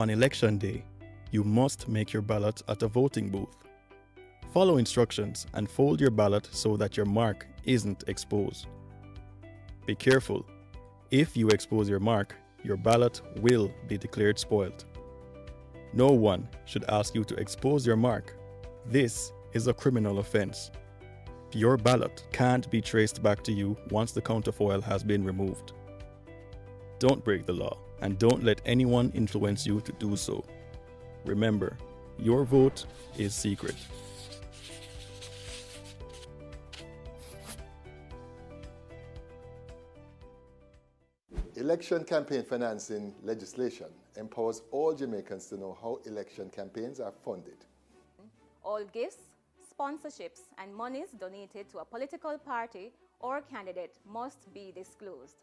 On election day, you must make your ballot at a voting booth. Follow instructions and fold your ballot so that your mark isn't exposed. Be careful. If you expose your mark, your ballot will be declared spoiled. No one should ask you to expose your mark. This is a criminal offense. Your ballot can't be traced back to you once the counterfoil has been removed. Don't break the law and don't let anyone influence you to do so. Remember, your vote is secret. Election campaign financing legislation empowers all Jamaicans to know how election campaigns are funded. All gifts, sponsorships, and monies donated to a political party or candidate must be disclosed.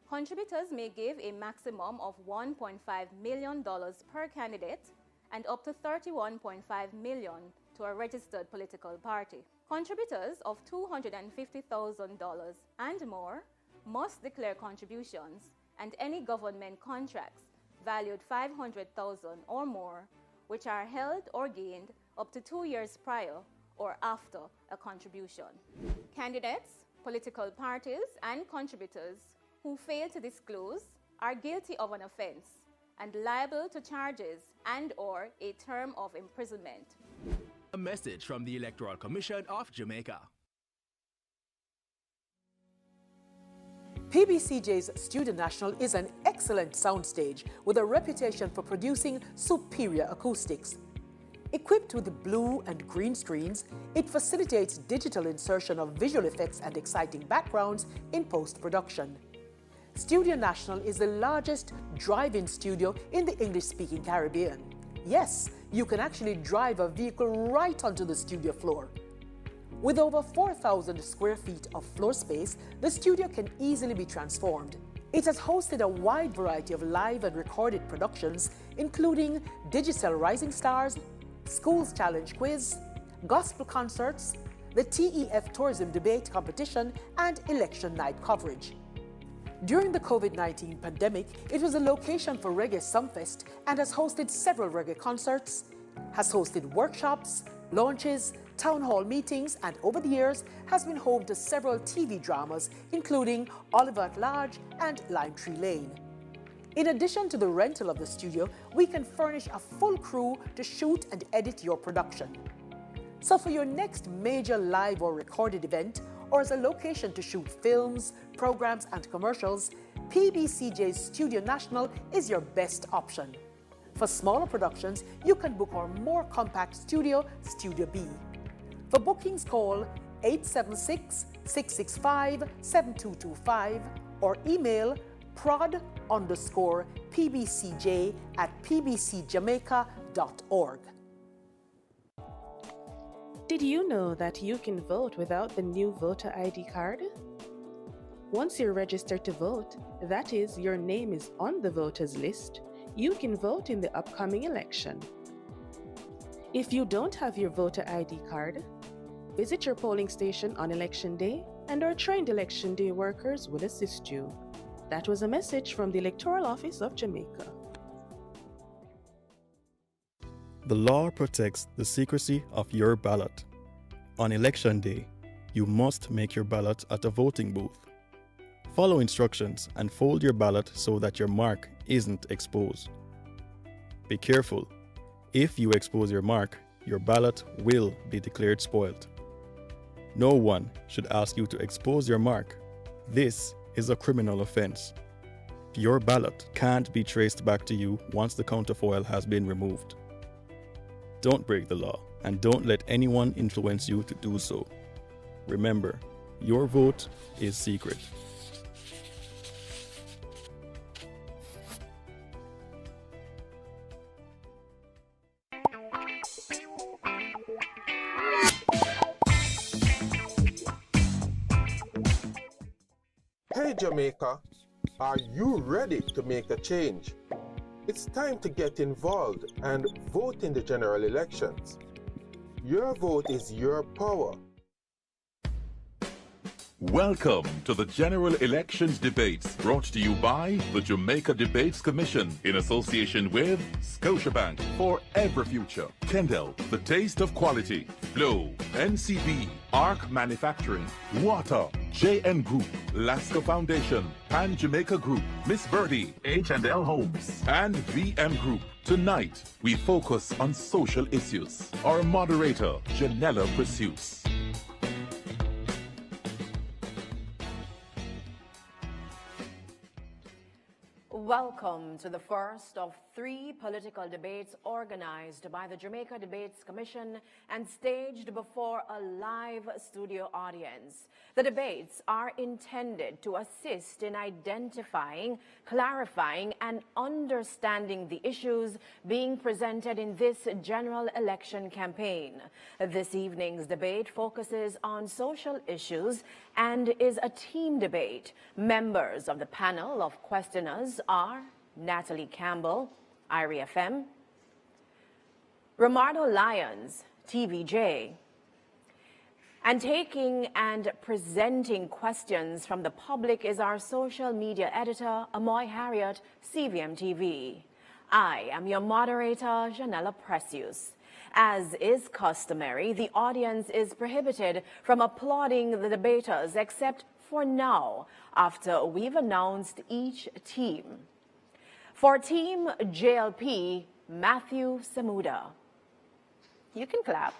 Contributors may give a maximum of $1.5 million per candidate and up to $31.5 million to a registered political party. Contributors of $250,000 and more must declare contributions and any government contracts valued $500,000 or more which are held or gained up to 2 years prior or after a contribution. Candidates, political parties, and contributors who fail to disclose are guilty of an offense and liable to charges and/or a term of imprisonment. A message from the Electoral Commission of Jamaica. PBCJ's Studio National is an excellent soundstage with a reputation for producing superior acoustics. Equipped with blue and green screens, it facilitates digital insertion of visual effects and exciting backgrounds in post-production. Studio National is the largest drive-in studio in the English-speaking Caribbean. Yes, you can actually drive a vehicle right onto the studio floor. With over 4,000 square feet of floor space, the studio can easily be transformed. It has hosted a wide variety of live and recorded productions, including Digital Rising Stars, Schools Challenge Quiz, gospel concerts, the TEF Tourism Debate Competition, and election night coverage. During the COVID-19 pandemic, it was a location for Reggae Sumfest and has hosted several reggae concerts, has hosted workshops, launches, town hall meetings, and over the years has been home to several TV dramas, including Oliver at Large and Lime Tree Lane. In addition to the rental of the studio, we can furnish a full crew to shoot and edit your production. So for your next major live or recorded event, or as a location to shoot films, programs, and commercials, PBCJ's Studio National is your best option. For smaller productions, you can book our more compact studio, Studio B. For bookings, call 876-665-7225 or email prod_pbcj@pbcjamaica.org. Did you know that you can vote without the new voter ID card? Once you're registered to vote, that is, your name is on the voters list, you can vote in the upcoming election. If you don't have your voter ID card, visit your polling station on election day and our trained election day workers will assist you. That was a message from the Electoral Office of Jamaica. The law protects the secrecy of your ballot. On election day, you must make your ballot at a voting booth. Follow instructions and fold your ballot so that your mark isn't exposed. Be careful. If you expose your mark, your ballot will be declared spoiled. No one should ask you to expose your mark. This is a criminal offense. Your ballot can't be traced back to you once the counterfoil has been removed. Don't break the law and don't let anyone influence you to do so. Remember, your vote is secret. Hey Jamaica, are you ready to make a change? It's time to get involved and vote in the general elections. Your vote is your power. Welcome to the General Elections Debates, brought to you by the Jamaica Debates Commission in association with Scotiabank for Every Future, Kendall, the taste of quality, Flow, NCB, ARC Manufacturing, Water, JN Group, Lasco Foundation, Pan Jamaica Group, Miss Birdie, H&L Homes, and VM Group. Tonight, we focus on social issues. Our moderator, Janella Pursues. Welcome to the first of 3 political debates organized by the Jamaica Debates Commission and staged before a live studio audience. The debates are intended to assist in identifying, clarifying, and understanding the issues being presented in this general election campaign. This evening's debate focuses on social issues and is a team debate. Members of the panel of questioners are Natalie Campbell, IRI FM, Romardo Lyons, TVJ, and taking and presenting questions from the public is our social media editor, Amoy Harriet, CVM TV. I am your moderator, Janella Precious. As is customary, the audience is prohibited from applauding the debaters except for now, after we've announced each team. For Team JLP, Matthew Samuda. You can clap.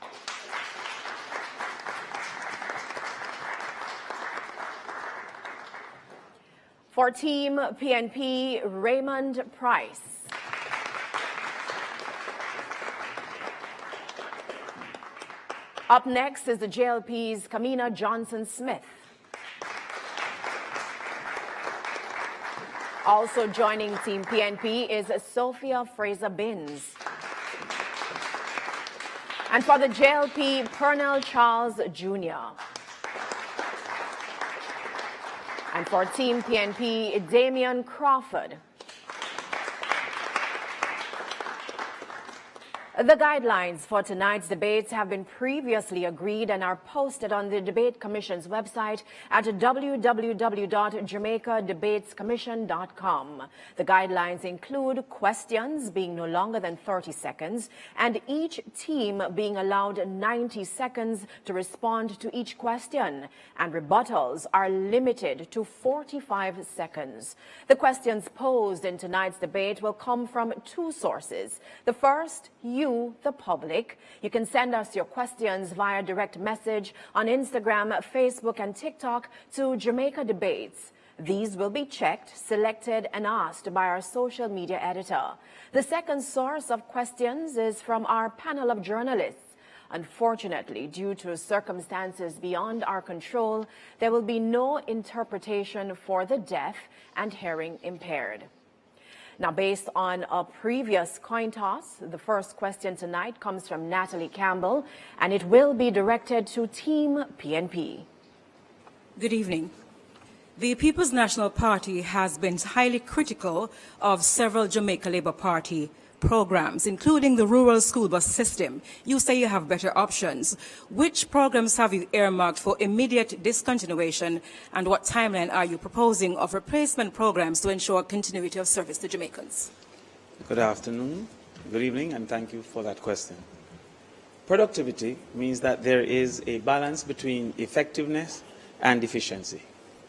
For Team PNP, Raymond Price. Up next is the JLP's Kamina Johnson-Smith. Also joining Team PNP is Sophia Fraser-Binns. And for the JLP, Pernell Charles Jr. And for Team PNP, Damian Crawford. The guidelines for tonight's debates have been previously agreed and are posted on the Debate Commission's website at www.jamaicadebatescommission.com. The guidelines include questions being no longer than 30 seconds and each team being allowed 90 seconds to respond to each question, and rebuttals are limited to 45 seconds. The questions posed in tonight's debate will come from 2 sources. The first, you, the public. You can send us your questions via direct message on Instagram, Facebook, and TikTok to Jamaica Debates. These will be checked, selected, and asked by our social media editor. The second source of questions is from our panel of journalists. Unfortunately, due to circumstances beyond our control, there will be no interpretation for the deaf and hearing impaired. Now, based on a previous coin toss, the first question tonight comes from Natalie Campbell, and it will be directed to Team PNP. Good evening. The People's National Party has been highly critical of several Jamaica Labour Party programs, including the rural school bus system. You say you have better options. Which programs have you earmarked for immediate discontinuation, and what timeline are you proposing of replacement programs to ensure continuity of service to Jamaicans? Good afternoon, good evening, and thank you for that question. Productivity means that there is a balance between effectiveness and efficiency.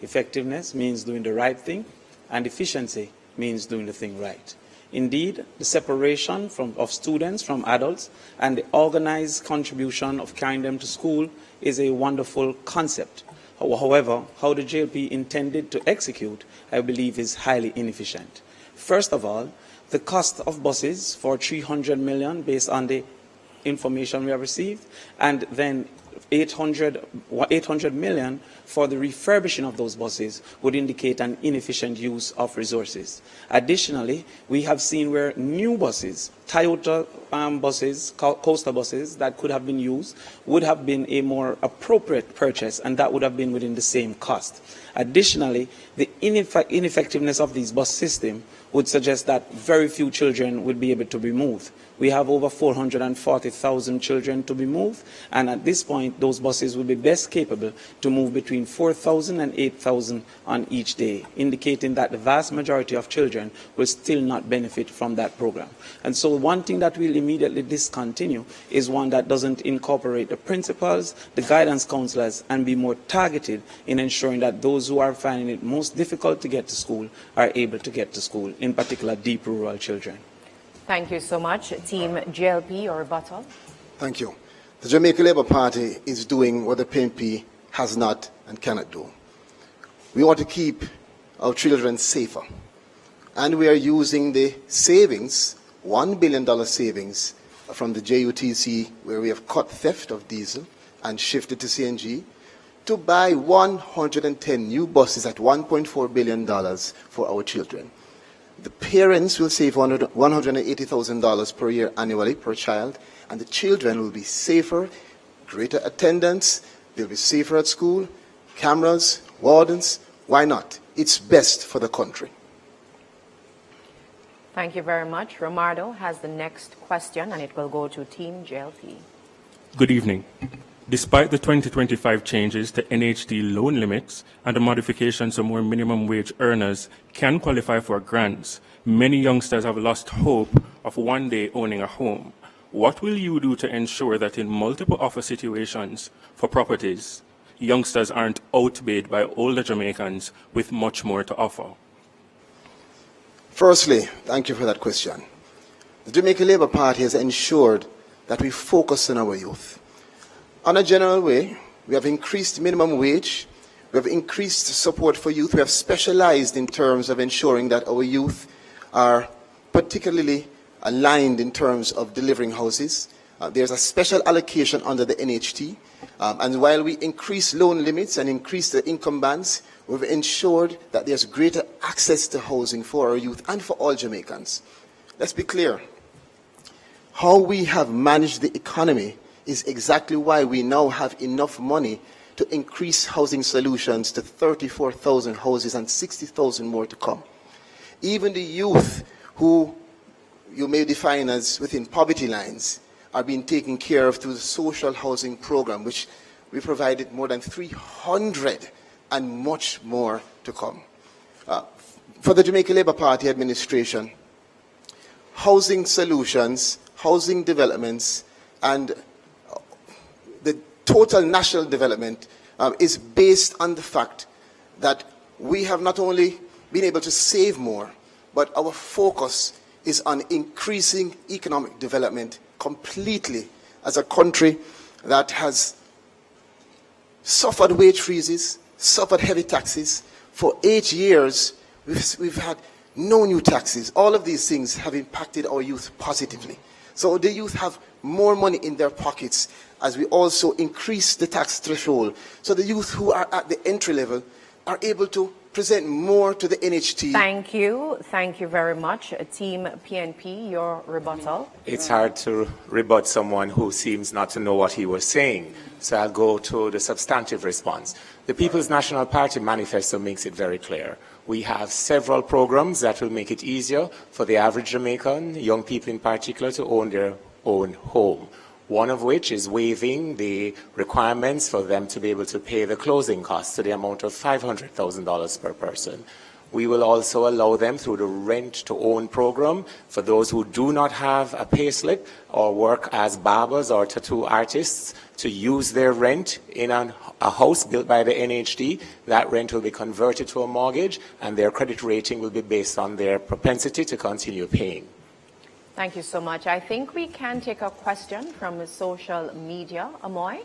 Effectiveness means doing the right thing, and efficiency means doing the thing right. Indeed, the separation of students from adults and the organized contribution of carrying them to school is a wonderful concept. However, how the JLP intended to execute, I believe, is highly inefficient. First of all, the cost of buses for 300 million based on the information we have received, and then 800 million for the refurbishing of those buses would indicate an inefficient use of resources. Additionally, we have seen where new buses Toyota buses, coaster buses that could have been used would have been a more appropriate purchase, and that would have been within the same cost. Additionally, the ineffectiveness of these bus systems would suggest that very few children would be able to be moved. We have over 440,000 children to be moved, and at this point, those buses will be best capable to move between 4,000 and 8,000 on each day, indicating that the vast majority of children will still not benefit from that program. And so one thing that we'll immediately discontinue is one that doesn't incorporate the principals, the guidance counselors, and be more targeted in ensuring that those who are finding it most difficult to get to school are able to get to school, in particular deep rural children. Thank you so much. Team JLP, your rebuttal. Thank you. The Jamaica Labour Party is doing what the PNP has not and cannot do. We want to keep our children safer. And we are using the savings, $1 billion savings from the JUTC, where we have cut theft of diesel and shifted to CNG, to buy 110 new buses at $1.4 billion for our children. The parents will save $180,000 per year annually per child, and the children will be safer, greater attendance, they'll be safer at school, cameras, wardens. Why not? It's best for the country. Thank you very much. Romardo has the next question, and it will go to Team JLP. Good evening. Despite the 2025 changes to NHD loan limits and the modifications so more minimum wage earners can qualify for grants, many youngsters have lost hope of one day owning a home. What will you do to ensure that in multiple offer situations for properties, youngsters aren't outbid by older Jamaicans with much more to offer? Firstly, thank you for that question. The Jamaica Labour Party has ensured that we focus on our youth. On a general way, we have increased minimum wage, we have increased support for youth, we have specialized in terms of ensuring that our youth are particularly aligned in terms of delivering houses. There's a special allocation under the NHT, and while we increase loan limits and increase the income bands, we've ensured that there's greater access to housing for our youth and for all Jamaicans. Let's be clear. How we have managed the economy is exactly why we now have enough money to increase housing solutions to 34,000 houses and 60,000 more to come. Even the youth who you may define as within poverty lines are being taken care of through the social housing program, which we provided more than 300 and much more to come. For the Jamaica Labour Party administration, housing solutions, housing developments, and the total national development is based on the fact that we have not only been able to save more, but our focus is on increasing economic development completely as a country that has suffered wage freezes, suffered heavy taxes. For 8 years, we've had no new taxes. All of these things have impacted our youth positively. So the youth have more money in their pockets as we also increase the tax threshold. So the youth who are at the entry level are able to present more to the NHT. Thank you. Thank you very much. Team PNP, your rebuttal. It's hard to rebut someone who seems not to know what he was saying. So I'll go to the substantive response. The People's National Party manifesto makes it very clear. We have several programs that will make it easier for the average Jamaican, young people in particular, to own their own home. One of which is waiving the requirements for them to be able to pay the closing costs to the amount of $500,000 per person. We will also allow them through the rent-to-own program for those who do not have a payslip or work as barbers or tattoo artists to use their rent in a house built by the NHD. That rent will be converted to a mortgage, and their credit rating will be based on their propensity to continue paying. Thank you so much. I think we can take a question from social media. Amoy?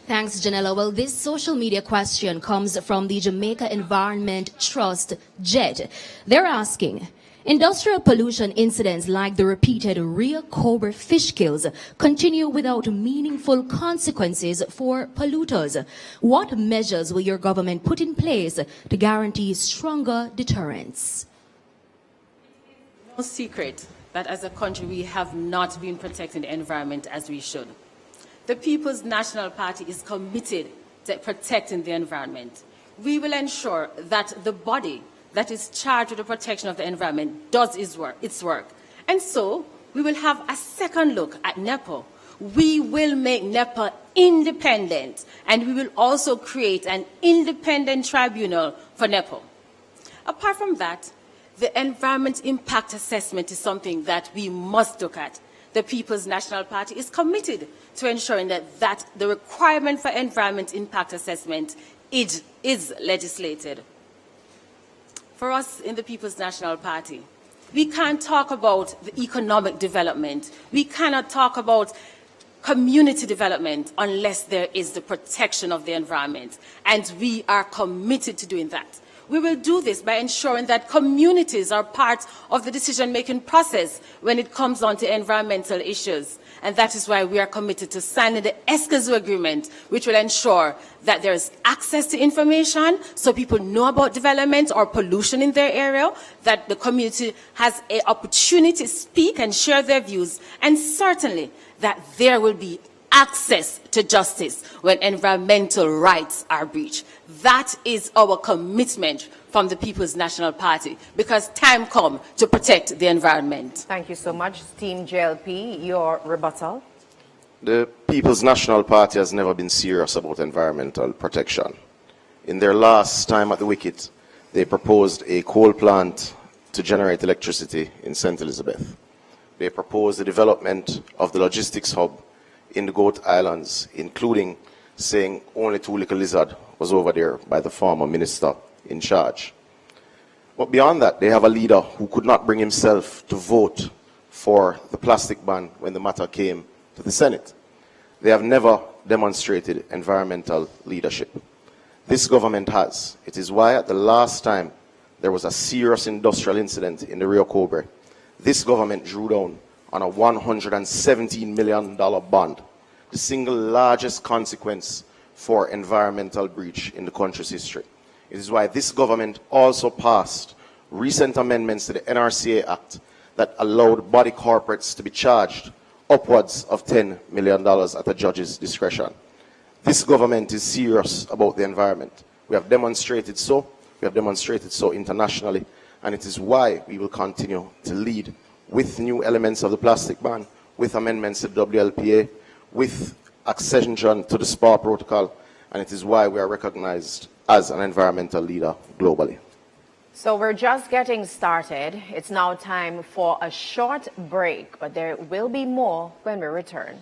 Thanks, Janella. Well, this social media question comes from the Jamaica Environment Trust, JED. They're asking, industrial pollution incidents like the repeated Rio Cobra fish kills continue without meaningful consequences for polluters. What measures will your government put in place to guarantee stronger deterrence? No secret that as a country we have not been protecting the environment as we should. The People's National Party is committed to protecting the environment. We will ensure that the body that is charged with the protection of the environment does its work. And so we will have a second look at NEPA. We will make NEPA independent, and we will also create an independent tribunal for NEPA. Apart from that, the environment impact assessment is something that we must look at. The People's National Party is committed to ensuring that the requirement for environment impact assessment is legislated. For us in the People's National Party, we can't talk about the economic development. We cannot talk about community development unless there is the protection of the environment. And we are committed to doing that. We will do this by ensuring that communities are part of the decision-making process when it comes on to environmental issues. And that is why we are committed to signing the Escazú Agreement, which will ensure that there is access to information so people know about development or pollution in their area, that the community has an opportunity to speak and share their views, and certainly that there will be access to justice when environmental rights are breached. That is our commitment from the People's National Party, because time comes to protect the environment. Thank you so much. Team JLP, your rebuttal. The People's National Party has never been serious about environmental protection. In their last time at the wicket, they proposed a coal plant to generate electricity in St. Elizabeth. They proposed the development of the logistics hub in the Goat Islands, including saying only 2 little lizard was over there by the former minister in charge. But beyond that, they have a leader who could not bring himself to vote for the plastic ban when the matter came to the Senate. They have never demonstrated environmental leadership. This government has. It is why at the last time there was a serious industrial incident in the Rio Cobre, this government drew down on a $117 million bond, the single largest consequence for environmental breach in the country's history. It is why this government also passed recent amendments to the NRCA Act that allowed body corporates to be charged upwards of $10 million at a judge's discretion. This government is serious about the environment. We have demonstrated so. We have demonstrated so internationally, and it is why we will continue to lead with new elements of the plastic ban, with amendments to WLPA, with accession to the SPA protocol, and it is why we are recognized as an environmental leader globally. So we're just getting started. It's now time for a short break, but there will be more when we return.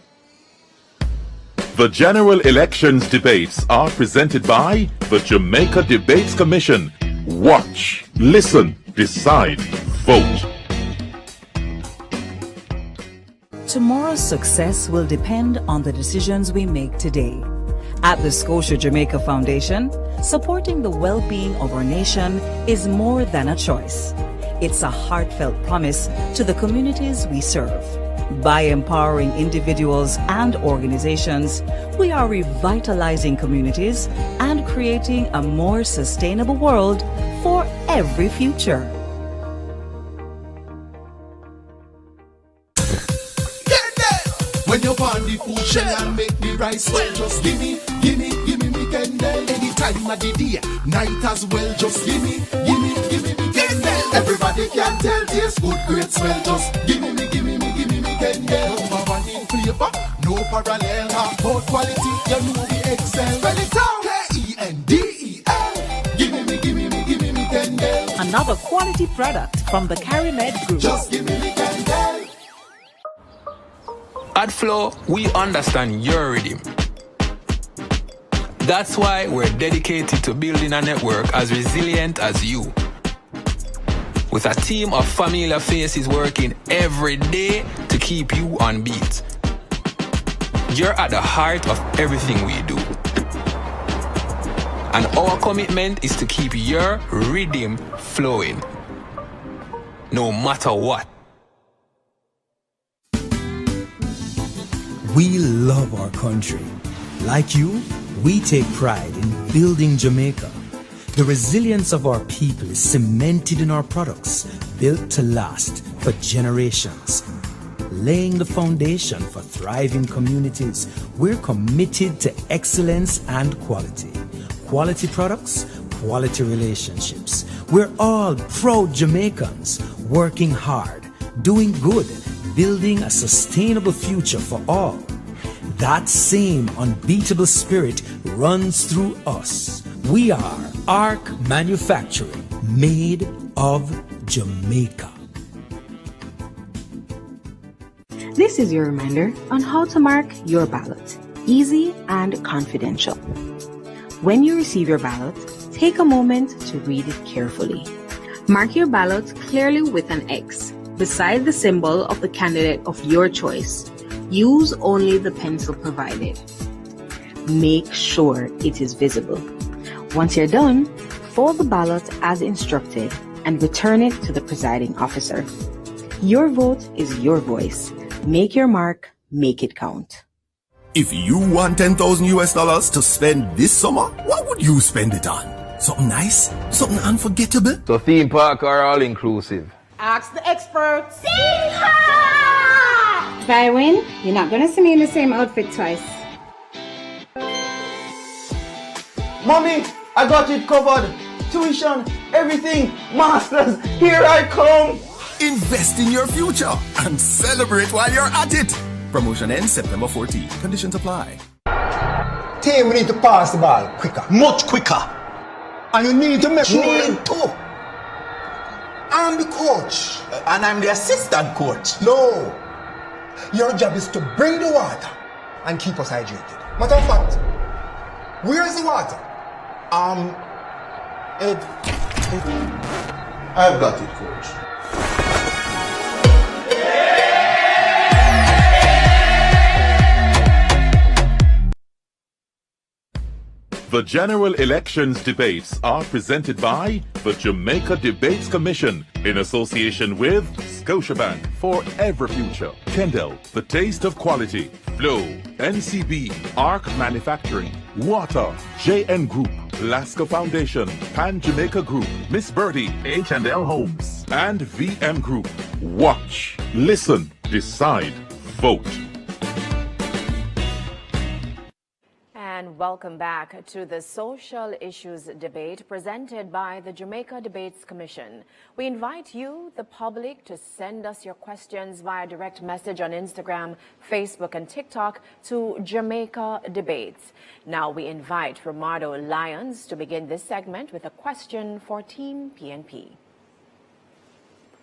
The general elections debates are presented by the Jamaica Debates Commission. Watch, listen, decide, vote. Tomorrow's success will depend on the decisions we make today. At the Scotia Jamaica Foundation, supporting the well-being of our nation is more than a choice. It's a heartfelt promise to the communities we serve. By empowering individuals and organizations, we are revitalizing communities and creating a more sustainable world for every future. When you're on the food shell and make the rice well, just gimme me Kendall. Anytime of the day, night as well, just gimme me Kendall. Everybody can tell taste good, great smell, just gimme me Kendall. Number one in flavor, no parallel, half both quality, you know we excel. Spell it out, Kendel. Gimme me Kendall. Another quality product from the CariMed Group. Just gimme me Kendall. At Flow, we understand your rhythm. That's why we're dedicated to building a network as resilient as you. With a team of familiar faces working every day to keep you on beat. You're at the heart of everything we do. And our commitment is to keep your rhythm flowing, no matter what. We love our country. Like you, we take pride in building Jamaica. The resilience of our people is cemented in our products, built to last for generations. Laying the foundation for thriving communities, we're committed to excellence and quality. Quality products, quality relationships. We're all proud Jamaicans, working hard, doing good, building a sustainable future for all. That same unbeatable spirit runs through us. We are ARC Manufacturing, made of Jamaica. This is your reminder on how to mark your ballot, easy and confidential. When you receive your ballot, take a moment to read it carefully. Mark your ballot clearly with an X beside the symbol of the candidate of your choice. Use only the pencil provided. Make sure it is visible. Once you're done, fold the ballot as instructed and return it to the presiding officer. Your vote is your voice. Make your mark, make it count. If you want $10,000 to spend this summer, what would you spend it on? Something nice? Something unforgettable? So theme park or all inclusive? Ask the experts. If I win, you're not gonna see me in the same outfit twice. Mommy, I got it covered. Tuition, everything, masters, here I come. Invest in your future and celebrate while you're at it. Promotion ends September 14. Conditions apply. Team, we need to pass the ball quicker. Much quicker. And you need to make sure. I'm the coach. And I'm the assistant coach. No. Your job is to bring the water and keep us hydrated. Matter of fact, where's the water? I've got it, coach. The general elections debates are presented by the Jamaica Debates Commission in association with Scotiabank for Every Future, Kendall, The Taste of Quality, Flow, NCB, ARC Manufacturing, Water, JN Group, Lasco Foundation, Pan Jamaica Group, Miss Birdie, H&L Homes, and VM Group. Watch, listen, decide, vote. And welcome back to the social issues debate presented by the Jamaica Debates Commission. We invite you, the public, to send us your questions via direct message on Instagram, Facebook, and TikTok to Jamaica Debates. Now we invite Romardo Lyons to begin this segment with a question for Team PNP.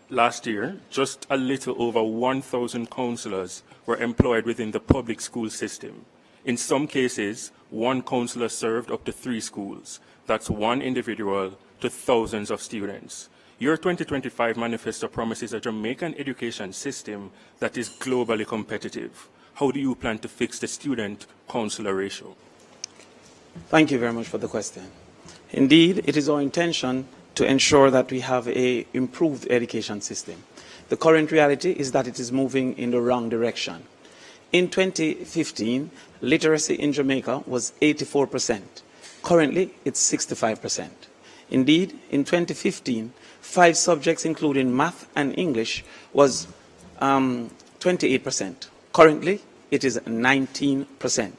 Last year, just a little over 1,000 councillors were employed within the public school system. In some cases, one councillor served up to 3 schools. That's one individual to thousands of students. Your 2025 manifesto promises a Jamaican education system that is globally competitive. How do you plan to fix the student-councillor ratio? Thank you very much for the question. Indeed, it is our intention to ensure that we have an improved education system. The current reality is that it is moving in the wrong direction. In 2015, literacy in Jamaica was 84%. Currently, it's 65%. Indeed, in 2015, 5 subjects, including math and English, was 28%. Currently, it is 19%.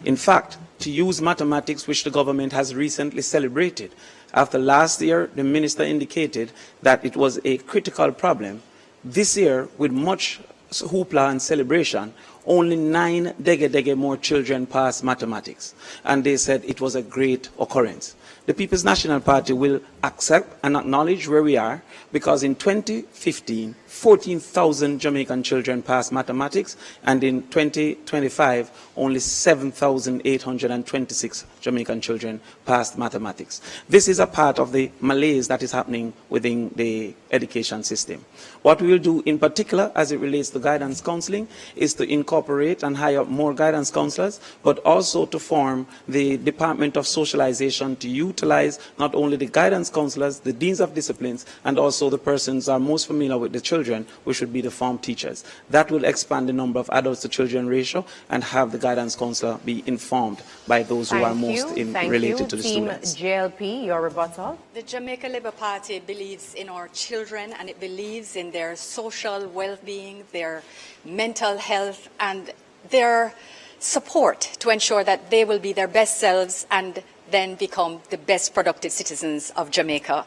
In fact, to use mathematics, which the government has recently celebrated, after last year, the minister indicated that it was a critical problem. This year, with much hoopla and celebration, only 9 dege more children passed mathematics. And they said it was a great occurrence. The People's National Party will accept and acknowledge where we are, because in 2015, 14,000 Jamaican children passed mathematics, and in 2025, only 7,826 Jamaican children passed mathematics. This is a part of the malaise that is happening within the education system. What we will do in particular, as it relates to guidance counseling, is to encourage incorporate and hire more guidance counselors, but also to form the Department of Socialization to utilize not only the guidance counselors, the deans of disciplines, and also the persons who are most familiar with the children, which should be the form teachers. That will expand the number of adults to children ratio and have the guidance counselor be informed by those who are most related to the students. Team JLP, your rebuttal. The Jamaica Labour Party believes in our children, and it believes in their social well-being, their mental health, and their support to ensure that they will be their best selves and then become the best productive citizens of Jamaica.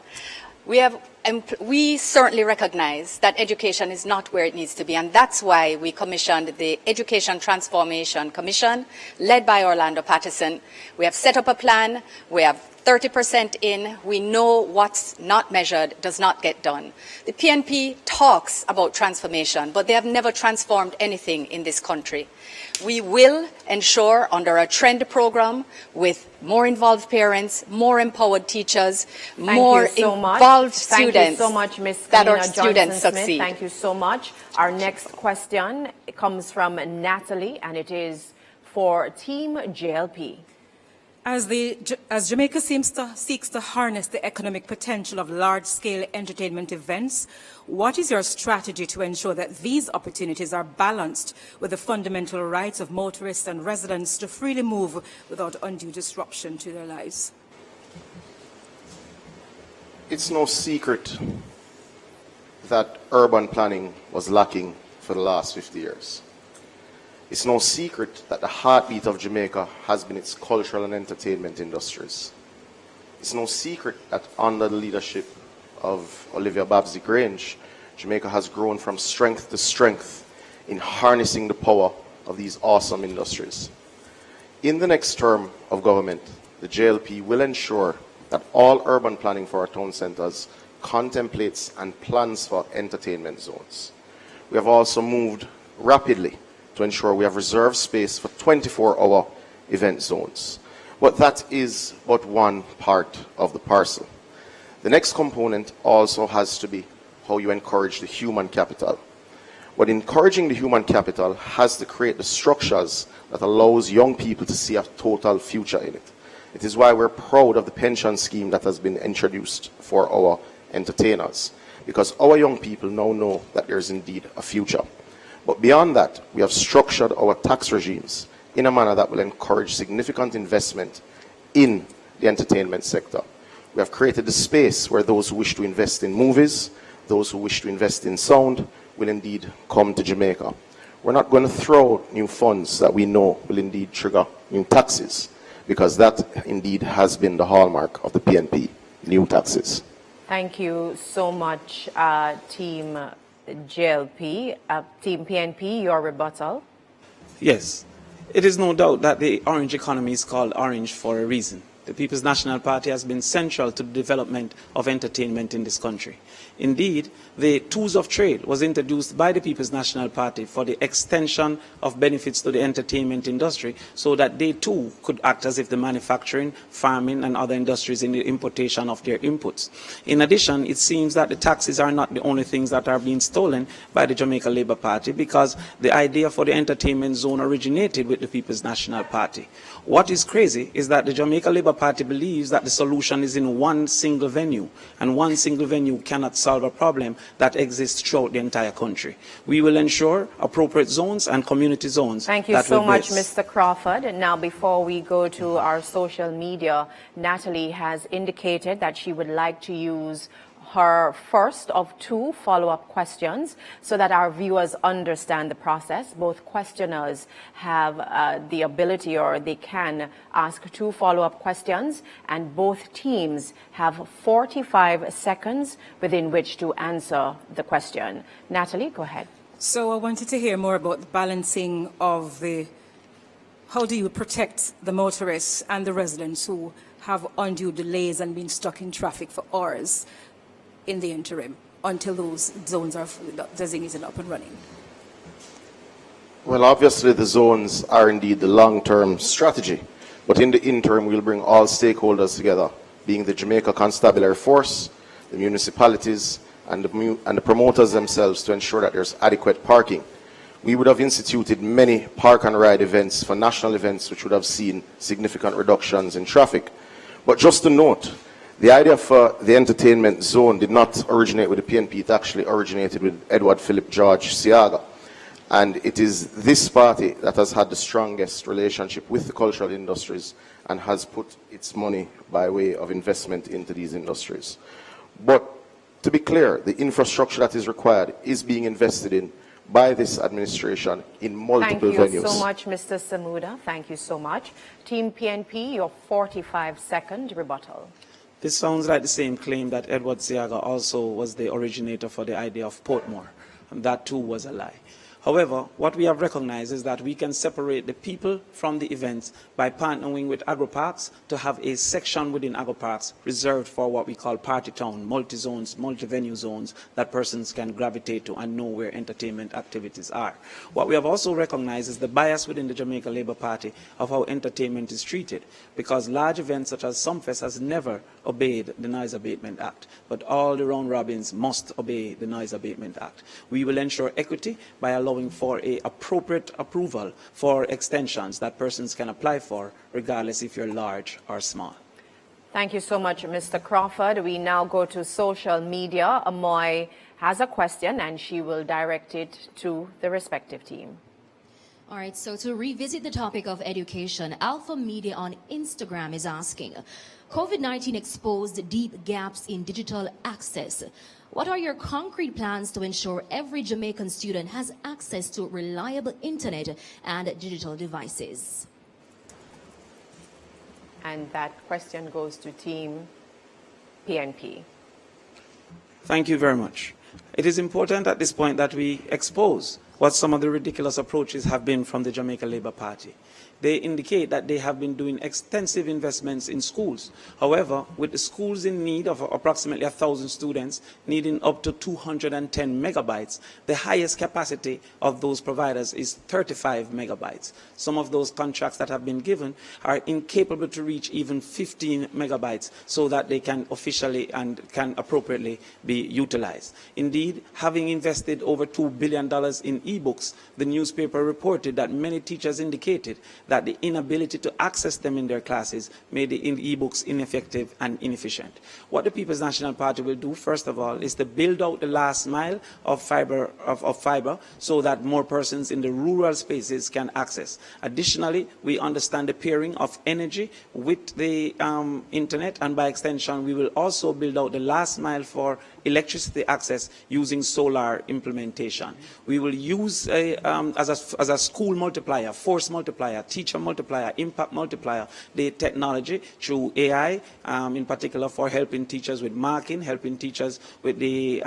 We certainly recognize that education is not where it needs to be, and that's why we commissioned the Education Transformation Commission, led by Orlando Patterson. We have set up a plan. We have 30% in. We know what's not measured does not get done. The PNP talks about transformation, but they have never transformed anything in this country. We will ensure under a trend program with more involved parents, more empowered teachers, more involved students. Thank you so much, Ms. That our Kalina students Johnson-Smith. succeed. Thank you so much. Our next question comes from Natalie, and it is for Team JLP. As Jamaica seeks to harness the economic potential of large-scale entertainment events, what is your strategy to ensure that these opportunities are balanced with the fundamental rights of motorists and residents to freely move without undue disruption to their lives? It's no secret that urban planning was lacking for the last 50 years. It's no secret that the heartbeat of Jamaica has been its cultural and entertainment industries. It's no secret that under the leadership of Olivia Babsy-Grange, Jamaica has grown from strength to strength in harnessing the power of these awesome industries. In the next term of government, the JLP will ensure that all urban planning for our town centres contemplates and plans for entertainment zones. We have also moved rapidly to ensure we have reserved space for 24-hour event zones. But that is but one part of the parcel. The next component also has to be how you encourage the human capital. But encouraging the human capital has to create the structures that allows young people to see a total future in it. It is why we're proud of the pension scheme that has been introduced for our entertainers, because our young people now know that there's indeed a future. But beyond that, we have structured our tax regimes in a manner that will encourage significant investment in the entertainment sector. We have created a space where those who wish to invest in movies, those who wish to invest in sound, will indeed come to Jamaica. We're not going to throw new funds that we know will indeed trigger new taxes, because that indeed has been the hallmark of the PNP, new taxes. Thank you so much, Team JLP. Team PNP, your rebuttal. Yes, it is no doubt that the orange economy is called orange for a reason. The People's National Party has been central to the development of entertainment in this country. Indeed, the tools of trade was introduced by the People's National Party for the extension of benefits to the entertainment industry so that they too could act as if the manufacturing, farming and other industries in the importation of their inputs. In addition, it seems that the taxes are not the only things that are being stolen by the Jamaica Labour Party, because the idea for the entertainment zone originated with the People's National Party. What is crazy is that the Jamaica Labour Party believes that the solution is in one single venue, and one single venue cannot solve a problem that exists throughout the entire country. We will ensure appropriate zones and community zones. Thank you so much, Mr. Crawford. And now, before we go to our social media, Natalie has indicated that she would like to use her first of 2 follow-up questions so that our viewers understand the process. Both questioners have the ability, or they can ask 2 follow-up questions, and both teams have 45 seconds within which to answer the question. Natalie, go ahead. So I wanted to hear more about the balancing of how do you protect the motorists and the residents who have undue delays and been stuck in traffic for hours in the interim until those zones are designated up and running? Well, obviously the zones are indeed the long-term strategy, but in the interim we'll bring all stakeholders together, being the Jamaica Constabulary Force, the municipalities and the promoters themselves, to ensure that there's adequate parking. we would have instituted many park and ride events for national events, which would have seen significant reductions in traffic. But just to note, the idea for the entertainment zone did not originate with the PNP, it actually originated with Edward Philip George Siaga. And it is this party that has had the strongest relationship with the cultural industries and has put its money by way of investment into these industries. But to be clear, the infrastructure that is required is being invested in by this administration in multiple venues. Thank you so much, Mr. Samuda. Thank you so much. Team PNP, your 45-second rebuttal. This sounds like the same claim that Edward Siaga also was the originator for the idea of Portmore, and that too was a lie. However, what we have recognized is that we can separate the people from the events by partnering with agro-parks to have a section within agro-parks reserved for what we call party town, multi-zones, multi-venue zones that persons can gravitate to and know where entertainment activities are. What we have also recognized is the bias within the Jamaica Labour Party of how entertainment is treated, because large events such as Sumfest has never obeyed the Noise Abatement Act, but all the round robins must obey the Noise Abatement Act. We will ensure equity by allowing for an appropriate approval for extensions that persons can apply for, regardless if you're large or small. Thank you so much, Mr. Crawford. We now go to social media. Amoy has a question, and she will direct it to the respective team. All right, so to revisit the topic of education, Alpha Media on Instagram is asking, COVID-19 exposed deep gaps in digital access. What are your concrete plans to ensure every Jamaican student has access to reliable internet and digital devices? And that question goes to Team PNP. Thank you very much. It is important at this point that we expose what some of the ridiculous approaches have been from the Jamaica Labour Party. They indicate that they have been doing extensive investments in schools. However, with the schools in need of approximately 1,000 students, needing up to 210 megabytes, the highest capacity of those providers is 35 megabytes. Some of those contracts that have been given are incapable to reach even 15 megabytes so that they can officially and can appropriately be utilized. Indeed, having invested over $2 billion in e-books, the newspaper reported that many teachers indicated that the inability to access them in their classes made the e-books ineffective and inefficient. What the People's National Party will do, first of all, is to build out the last mile of fiber so that more persons in the rural spaces can access. Additionally, we understand the pairing of energy with the internet, and by extension, we will also build out the last mile for electricity access using solar implementation. We will use as a school multiplier, force multiplier, teacher multiplier, impact multiplier, the technology through AI, in particular for helping teachers with marking, helping teachers with the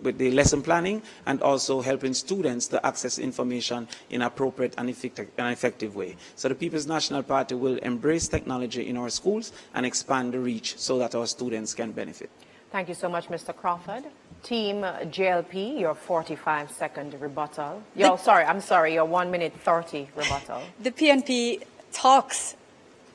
lesson planning, and also helping students to access information in an appropriate and effective way. So the People's National Party will embrace technology in our schools and expand the reach so that our students can benefit. Thank you so much, Mr. Crawford. Team JLP, your 45-second rebuttal. Your 1 minute 30 rebuttal. The PNP talks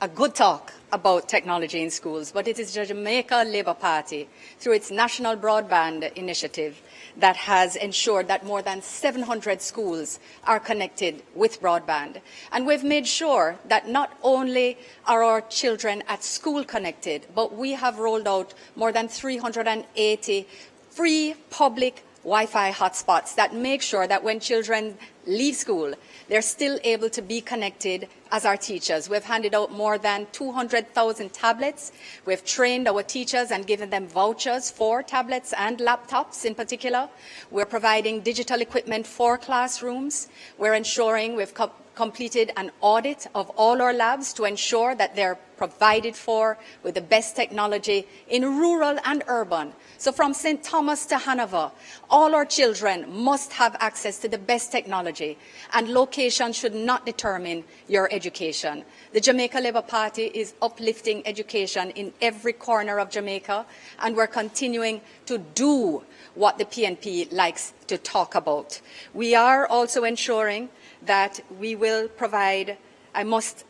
a good talk about technology in schools, but it is the Jamaica Labour Party, through its National Broadband Initiative, that has ensured that more than 700 schools are connected with broadband. And we've made sure that not only are our children at school connected, but we have rolled out more than 380 free public Wi-Fi hotspots that make sure that when children leave school, they're still able to be connected as our teachers. We've handed out more than 200,000 tablets. We've trained our teachers and given them vouchers for tablets and laptops in particular. We're providing digital equipment for classrooms. We're ensuring we've completed an audit of all our labs to ensure that they're provided for with the best technology in rural and urban. So from St. Thomas to Hanover, all our children must have access to the best technology, and location should not determine your education. The Jamaica Labour Party is uplifting education in every corner of Jamaica, and we're continuing to do what the PNP likes to talk about. We are also ensuring that we will provide, I must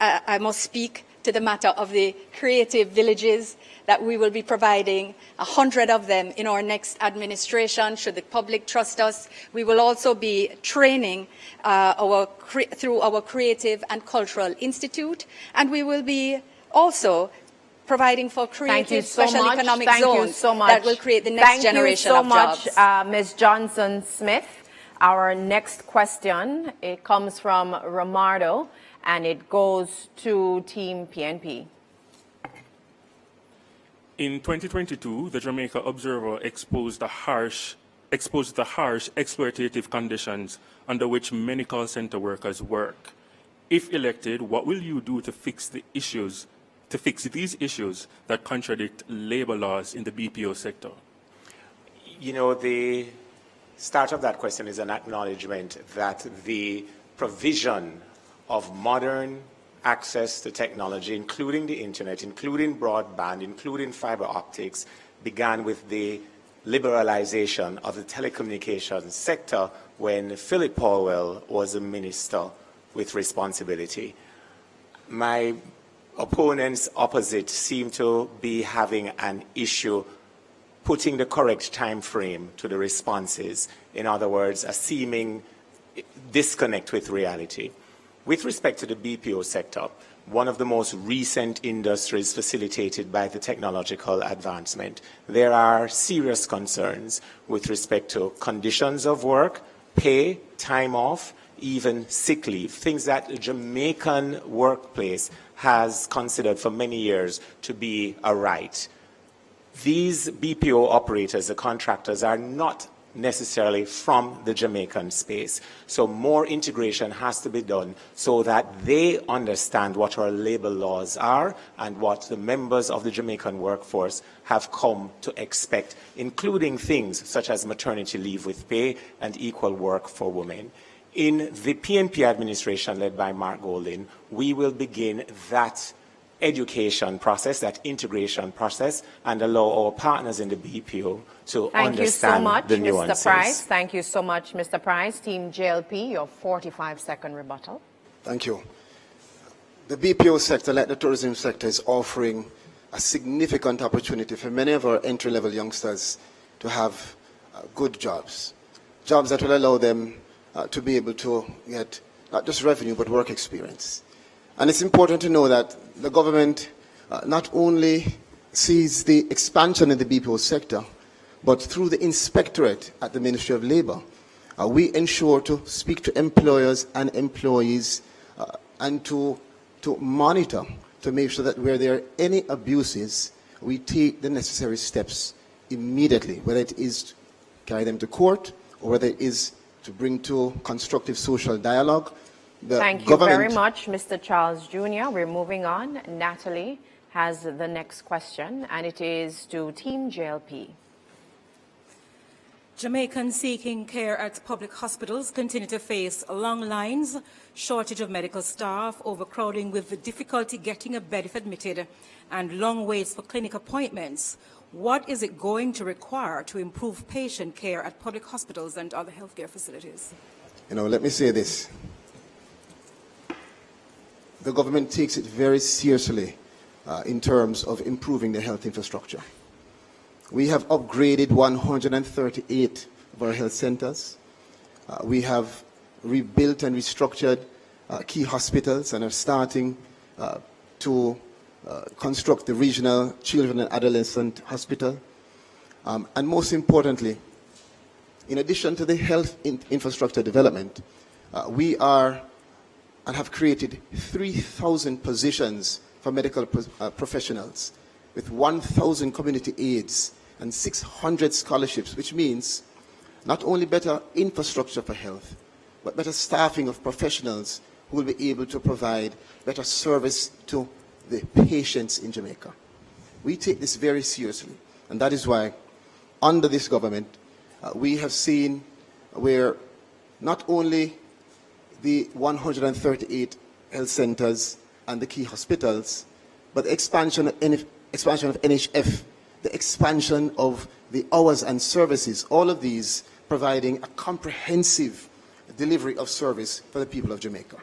speak to the matter of the creative villages, that we will be providing 100 of them in our next administration, should the public trust us. We will also be training through our Creative and Cultural Institute, and we will be also providing for creative special economic zones that will create the next generation of jobs. Thank you so much, Ms. Johnson-Smith. Our next question, it comes from Romardo, and it goes to Team PNP. In 2022, the Jamaica Observer exposed the harsh exploitative conditions under which many call center workers work. If elected, what will you do to fix these issues that contradict labor laws in the BPO sector? You know, the start of that question is an acknowledgement that the provision of modern access to technology, including the internet, including broadband, including fiber optics, began with the liberalization of the telecommunications sector when Philip Powell was a minister with responsibility. My opponents opposite seem to be having an issue putting the correct time frame to the responses. In other words, a seeming disconnect with reality. With respect to the BPO sector, one of the most recent industries facilitated by the technological advancement, there are serious concerns with respect to conditions of work, pay, time off, even sick leave, things that the Jamaican workplace has considered for many years to be a right. These BPO operators, the contractors, are not necessarily from the Jamaican space. So more integration has to be done so that they understand what our labor laws are and what the members of the Jamaican workforce have come to expect, including things such as maternity leave with pay and equal work for women. In the PNP administration led by Mark Golding, we will begin that education process, that integration process, and allow our partners in the BPO to understand the nuances. Mr. Price. Thank you so much, Mr. Price. Team JLP, your 45-second rebuttal. Thank you. The BPO sector, like the tourism sector, is offering a significant opportunity for many of our entry-level youngsters to have good jobs, jobs that will allow them to be able to get not just revenue but work experience. And it's important to know that the government not only sees the expansion in the BPO sector, but through the inspectorate at the Ministry of Labour, we ensure to speak to employers and employees and to monitor to make sure that where there are any abuses, we take the necessary steps immediately, whether it is to carry them to court or whether it is to bring to constructive social dialogue. Thank you very much, Mr. Charles Jr. We're moving on. Natalie has the next question, and it is to Team JLP. Jamaicans seeking care at public hospitals continue to face long lines, shortage of medical staff, overcrowding with the difficulty getting a bed if admitted, and long waits for clinic appointments. What is it going to require to improve patient care at public hospitals and other healthcare facilities? You know, let me say this. The government takes it very seriously in terms of improving the health infrastructure. We have upgraded 138 of our health centers. We have rebuilt and restructured key hospitals and are starting to construct the regional children and adolescent hospital. And most importantly, in addition to the health infrastructure development, we are and have created 3,000 positions for medical professionals with 1,000 community aids and 600 scholarships, which means not only better infrastructure for health, but better staffing of professionals who will be able to provide better service to the patients in Jamaica. We take this very seriously, and that is why under this government we have seen where not only the 138 health centers and the key hospitals, but the expansion of NHF, the expansion of the hours and services, all of these providing a comprehensive delivery of service for the people of Jamaica.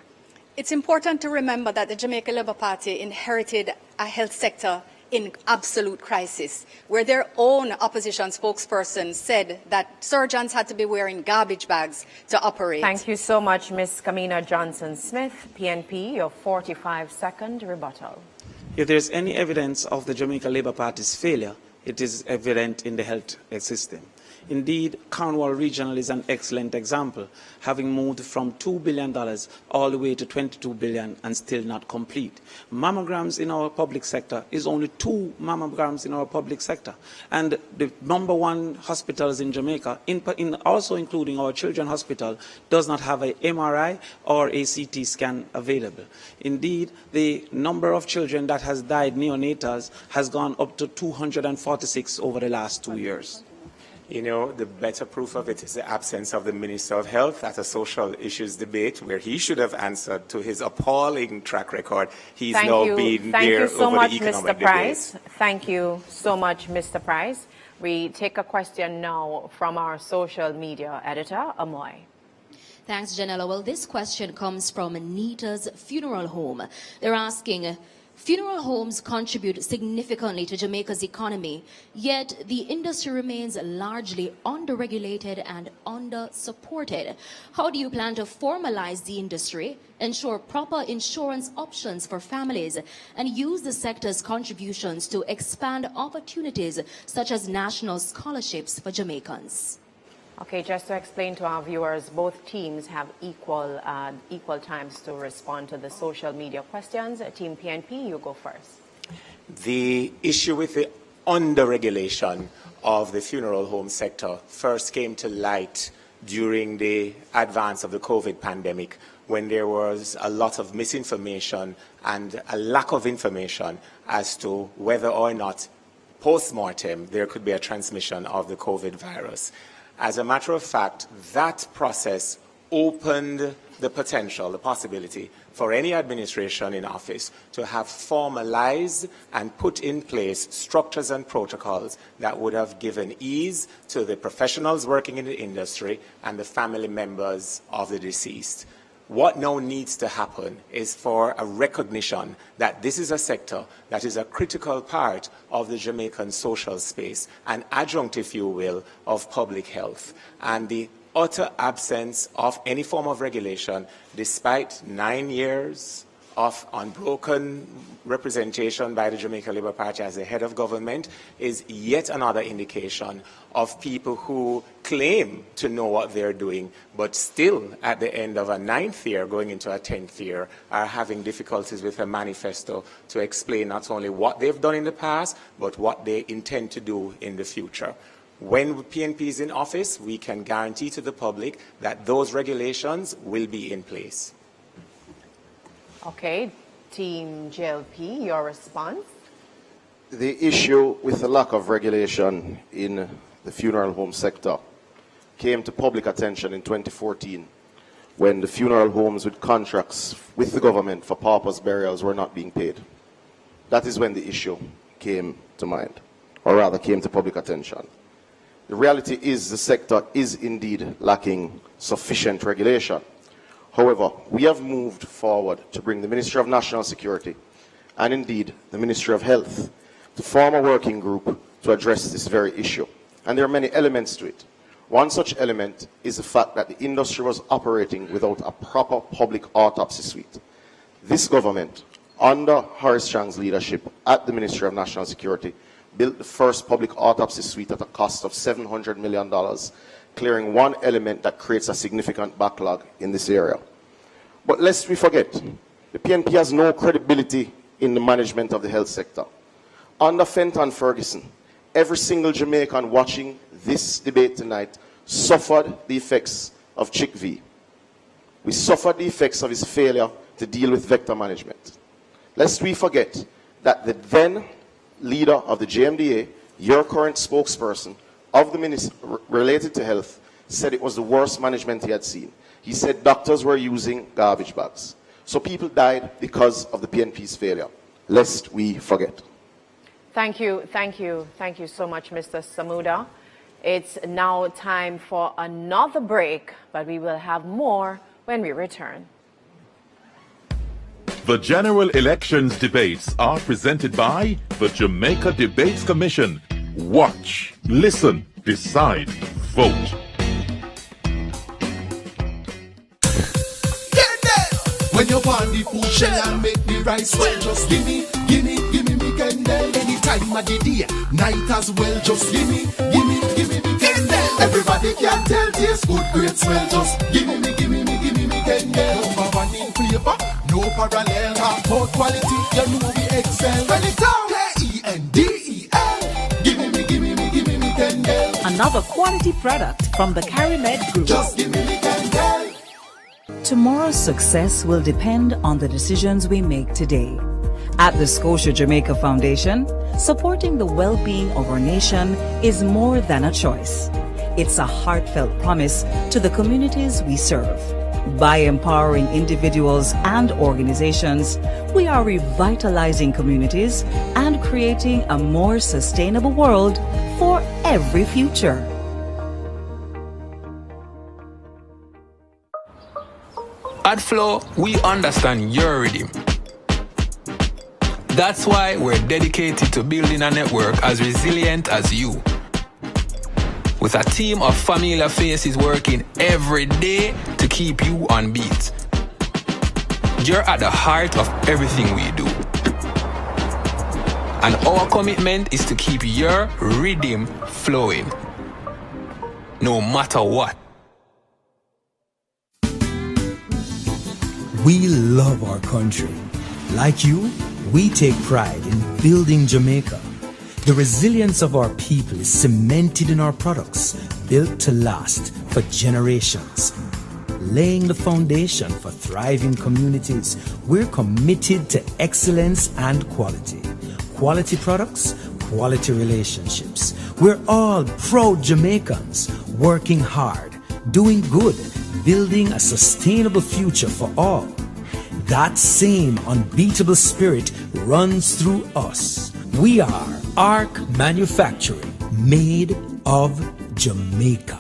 It's important to remember that the Jamaica Labour Party inherited a health sector in absolute crisis, where their own opposition spokesperson said that surgeons had to be wearing garbage bags to operate. Thank you so much, Ms. Kamina Johnson-Smith, PNP, your 45-second rebuttal. If there's any evidence of the Jamaica Labour Party's failure, it is evident in the health system. Indeed, Cornwall Regional is an excellent example, having moved from $2 billion all the way to $22 billion and still not complete. Mammograms in our public sector is only 2 mammograms in our public sector. And the #1 hospitals in Jamaica, also including our Children's Hospital, does not have an MRI or a CT scan available. Indeed, the number of children that has died neonatals has gone up to 246 over the last 2 years. You know, the better proof of it is the absence of the Minister of Health at a social issues debate where he should have answered to his appalling track record. He's now been there over the economic debates. Thank you so much, Mr. Price. We take a question now from our social media editor, Amoy. Thanks, Janella. Well, this question comes from Nita's Funeral Home. They're asking, funeral homes contribute significantly to Jamaica's economy, yet the industry remains largely under-regulated and under-supported. How do you plan to formalize the industry, ensure proper insurance options for families, and use the sector's contributions to expand opportunities such as national scholarships for Jamaicans? Okay, just to explain to our viewers, both teams have equal times to respond to the social media questions. Team PNP, you go first. The issue with the under-regulation of the funeral home sector first came to light during the advance of the COVID pandemic, when there was a lot of misinformation and a lack of information as to whether or not post-mortem there could be a transmission of the COVID virus. As a matter of fact, that process opened the potential, the possibility for any administration in office to have formalized and put in place structures and protocols that would have given ease to the professionals working in the industry and the family members of the deceased. What now needs to happen is for a recognition that this is a sector that is a critical part of the Jamaican social space, an adjunct, if you will, of public health. And the utter absence of any form of regulation, despite 9 years of unbroken representation by the Jamaica Labour Party as the head of government, is yet another indication of people who claim to know what they're doing, but still at the end of a 9th year, going into a 10th year, are having difficulties with a manifesto to explain not only what they've done in the past, but what they intend to do in the future. When PNP is in office, we can guarantee to the public that those regulations will be in place. Okay, Team JLP, your response? The issue with the lack of regulation in the funeral home sector came to public attention in 2014 when the funeral homes with contracts with the government for paupers' burials were not being paid. That is when the issue came to mind, or rather came to public attention. The reality is the sector is indeed lacking sufficient regulation. However, we have moved forward to bring the Ministry of National Security and indeed the Ministry of Health to form a working group to address this very issue. And there are many elements to it. One such element is the fact that the industry was operating without a proper public autopsy suite. This government, under Horace Chang's leadership at the Ministry of National Security, built the first public autopsy suite at a cost of $700 million, clearing one element that creates a significant backlog in this area. But lest we forget, the PNP has no credibility in the management of the health sector. Under Fenton Ferguson, every single Jamaican watching this debate tonight suffered the effects of Chick V. We suffered the effects of his failure to deal with vector management. Lest we forget that the then leader of the JMDA, your current spokesperson of the ministry related to health, said it was the worst management he had seen. He said doctors were using garbage bags. So people died because of the PNP's failure, lest we forget. Thank you so much, Mr. Samuda. It's now time for another break, but we will have more when we return. The general elections debates are presented by the Jamaica Debates Commission. Watch, listen, decide, vote. When you're on the food shell and make the rice well, just gimme me candle. Anytime of the day, night as well, just gimme me candle. Everybody can tell taste good, great smell, just gimme me candle. Number one in flavor, no parallel, hot quality, you know we excel. Anytime, K-E-N-D-E-L. Gimme me candle. Another quality product from the CariMed Group. Just gimme me candle. Tomorrow's success will depend on the decisions we make today. At the Scotia Jamaica Foundation, supporting the well-being of our nation is more than a choice. It's a heartfelt promise to the communities we serve. By empowering individuals and organizations, we are revitalizing communities and creating a more sustainable world for every future. At Flow, we understand your rhythm. That's why we're dedicated to building a network as resilient as you. With a team of familiar faces working every day to keep you on beat. You're at the heart of everything we do. And our commitment is to keep your rhythm flowing, no matter what. We love our country. Like you, we take pride in building Jamaica. The resilience of our people is cemented in our products, built to last for generations. Laying the foundation for thriving communities, we're committed to excellence and quality. Quality products, quality relationships. We're all proud Jamaicans, working hard, doing good, building a sustainable future for all. That same unbeatable spirit runs through us. We are ARC Manufacturing, made of Jamaica.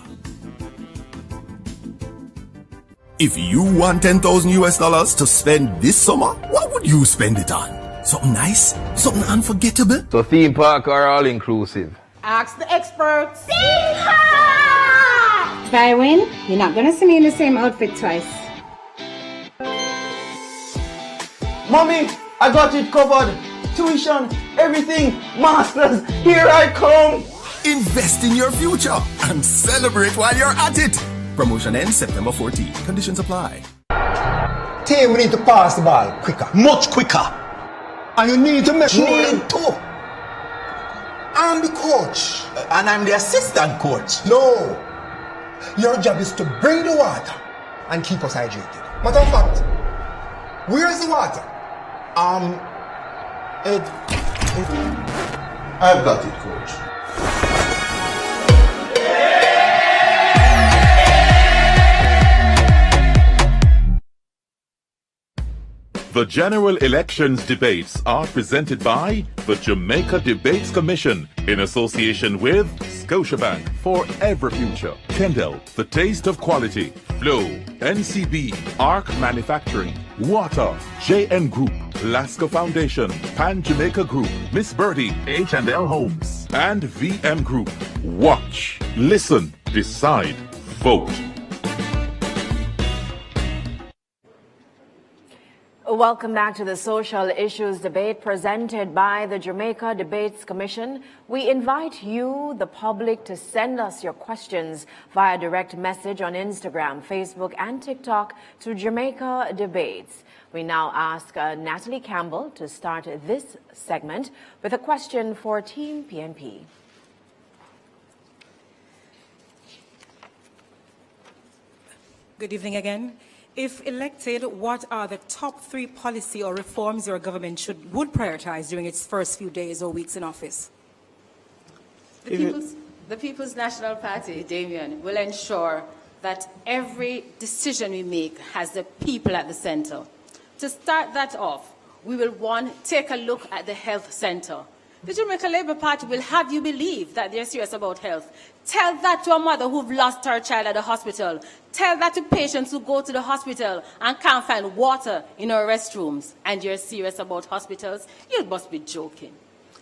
If you want $10,000 to spend this summer, what would you spend it on? Something nice? Something unforgettable? So theme park or all inclusive? Ask the experts. If I win, you're not gonna see me in the same outfit twice. Mommy, I got it covered. Tuition, everything, masters, here I come. Invest in your future and celebrate while you're at it. Promotion ends September 14. Conditions apply. Team, we need to pass the ball quicker, much quicker. And you need to make sure. Need to. I'm the coach. And I'm the assistant coach. No. Your job is to bring the water and keep us hydrated. Matter of fact, where's the water? I've got it, coach. The general elections debates are presented by the Jamaica Debates Commission in association with Scotiabank for every future, Kendall, the taste of quality, Flow, NCB, ARC Manufacturing, Water, JN Group, Lasco Foundation, Pan Jamaica Group, Miss Birdie, H&L Homes, and VM Group. Watch, listen, decide, vote. Welcome back to the social issues debate presented by the Jamaica Debates Commission. We invite you, the public, to send us your questions via direct message on Instagram, Facebook, and TikTok to Jamaica Debates. We now ask Natalie Campbell to start this segment with a question for Team PNP. Good evening again. If elected, what are the top 3 policy or reforms your government would prioritize during its first few days or weeks in office? The People's National Party, Damien, will ensure that every decision we make has the people at the center. To start that off, we will, 1, take a look at the health center. The Jamaica Labour Party will have you believe that they're serious about health. Tell that to a mother who've lost her child at the hospital. Tell that to patients who go to the hospital and can't find water in our restrooms. And you're serious about hospitals? You must be joking.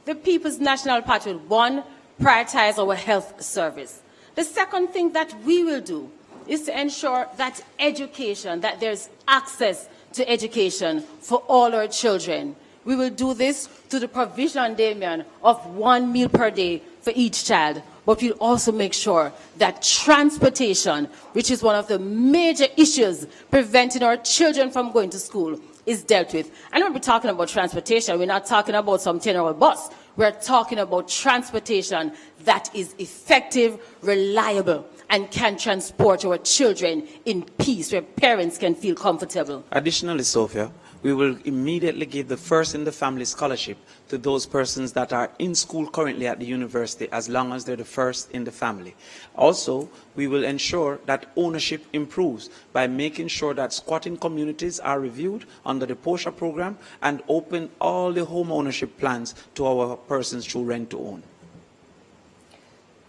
The People's National Party will, one, prioritize our health service. The second thing that we will do is to ensure that education, that there's access to education for all our children. We will do this through the provision, Damien, of 1 meal per day for each child. But we'll also make sure that transportation, which is one of the major issues preventing our children from going to school, is dealt with. And when we're talking about transportation, we're not talking about some 10-year-old bus. We're talking about transportation that is effective, reliable, and can transport our children in peace, where parents can feel comfortable. Additionally, Sophia, we will immediately give the First in the Family Scholarship to those persons that are in school currently at the university, as long as they're the first in the family. Also, we will ensure that ownership improves by making sure that squatting communities are reviewed under the POSHA program and open all the home ownership plans to our persons through rent to own.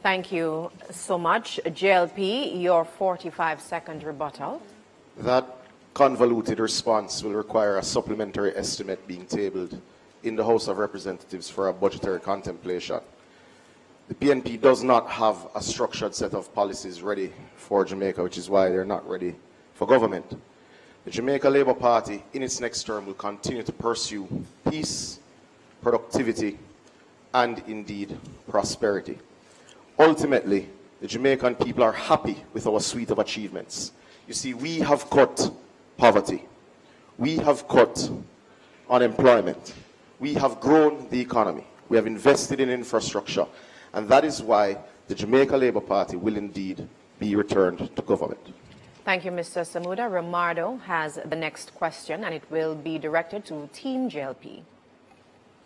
Thank you so much. JLP, your 45-second rebuttal. That convoluted response will require a supplementary estimate being tabled in the House of Representatives for a budgetary contemplation. The PNP does not have a structured set of policies ready for Jamaica, which is why they're not ready for government. The Jamaica Labour Party, in its next term, will continue to pursue peace, productivity, and indeed prosperity. Ultimately, the Jamaican people are happy with our suite of achievements. You see, we have cut poverty. We have cut unemployment. We have grown the economy. We have invested in infrastructure. And that is why the Jamaica Labour Party will indeed be returned to government. Thank you, Mr. Samuda. Romardo has the next question, and it will be directed to Team JLP.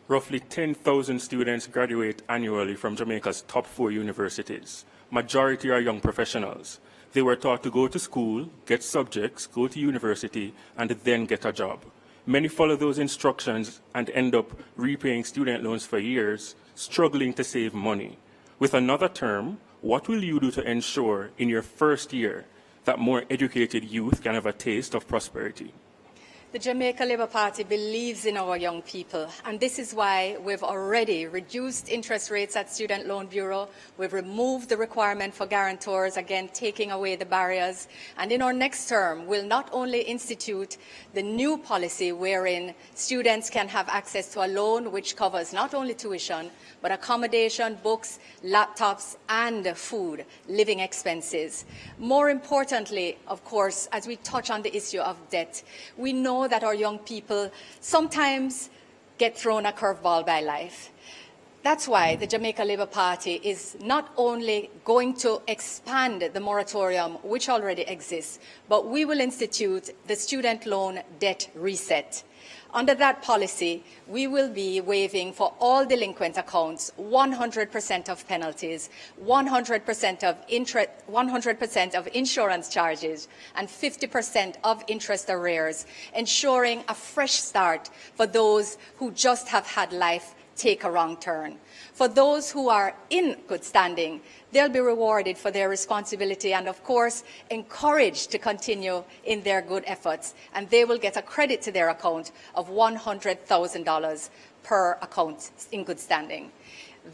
Roughly 10,000 students graduate annually from Jamaica's top 4 universities. Majority are young professionals. They were taught to go to school, get subjects, go to university, and then get a job. Many follow those instructions and end up repaying student loans for years, struggling to save money. With another term, what will you do to ensure in your first year that more educated youth can have a taste of prosperity? The Jamaica Labour Party believes in our young people, and this is why we've already reduced interest rates at Student Loan Bureau. We've removed the requirement for guarantors, again taking away the barriers. And in our next term, we'll not only institute the new policy wherein students can have access to a loan which covers not only tuition, but accommodation, books, laptops, and food, living expenses. More importantly, of course, as we touch on the issue of debt, we know that our young people sometimes get thrown a curveball by life. That's why the Jamaica Labour Party is not only going to expand the moratorium, which already exists, but we will institute the student loan debt reset. Under that policy, we will be waiving for all delinquent accounts 100% of penalties, 100% of insurance charges, and 50% of interest arrears, ensuring a fresh start for those who just have had life take a wrong turn. For those who are in good standing, they'll be rewarded for their responsibility and, of course, encouraged to continue in their good efforts. And they will get a credit to their account of $100,000 per account in good standing.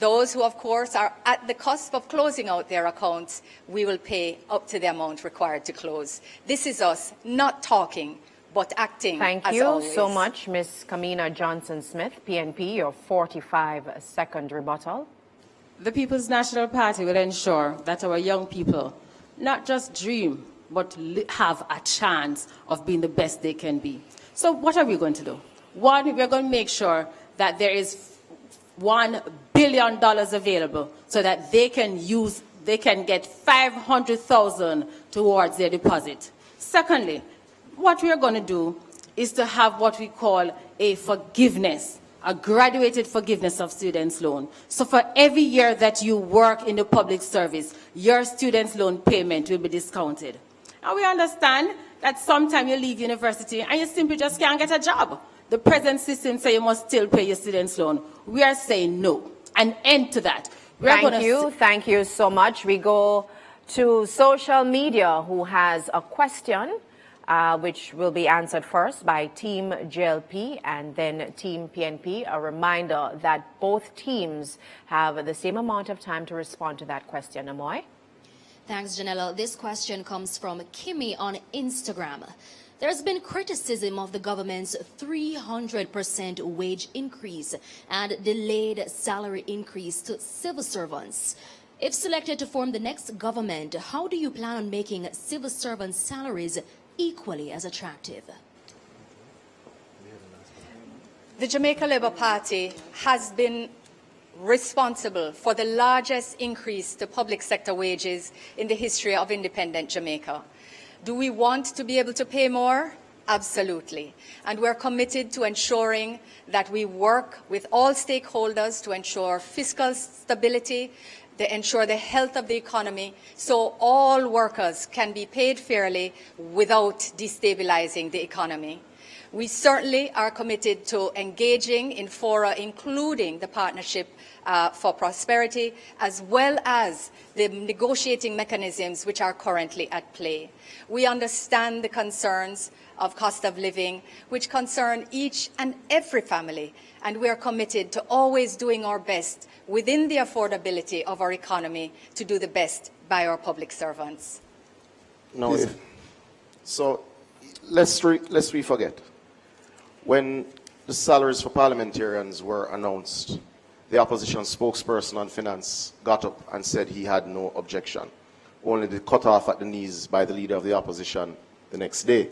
Those who, of course, are at the cusp of closing out their accounts, we will pay up to the amount required to close. This is us not talking, but acting. Thank you so much, Ms. Kamina Johnson-Smith, PNP, your 45-second rebuttal. The People's National Party will ensure that our young people not just dream, but have a chance of being the best they can be. So what are we going to do? One, we're going to make sure that there is $1 billion available so that they can get $500,000 towards their deposit. Secondly, what we are going to do is to have what we call a forgiveness, a graduated forgiveness of students' loan. So for every year that you work in the public service, your students' loan payment will be discounted. And we understand that sometimes you leave university and you simply just can't get a job. The present system says you must still pay your students' loan. We are saying no, an end to that. Thank you so much. We go to social media, who has a question which will be answered first by Team JLP and then Team PNP. A reminder that both teams have the same amount of time to respond to that question. Amoy? Thanks, Janella. This question comes from Kimmy on Instagram. There's been criticism of the government's 300% wage increase and delayed salary increase to civil servants. If selected to form the next government, how do you plan on making civil servants' salaries equally as attractive? The Jamaica Labour Party has been responsible for the largest increase to public sector wages in the history of independent Jamaica. Do we want to be able to pay more? Absolutely. And we're committed to ensuring that we work with all stakeholders to ensure fiscal stability, to ensure the health of the economy, so all workers can be paid fairly without destabilizing the economy. We certainly are committed to engaging in fora, including the Partnership for Prosperity, as well as the negotiating mechanisms which are currently at play. We understand the concerns of cost of living, which concern each and every family, and we are committed to always doing our best within the affordability of our economy to do the best by our public servants. No, so let's forget. When the salaries for parliamentarians were announced, the opposition spokesperson on finance got up and said he had no objection, only to cut off at the knees by the leader of the opposition the next day.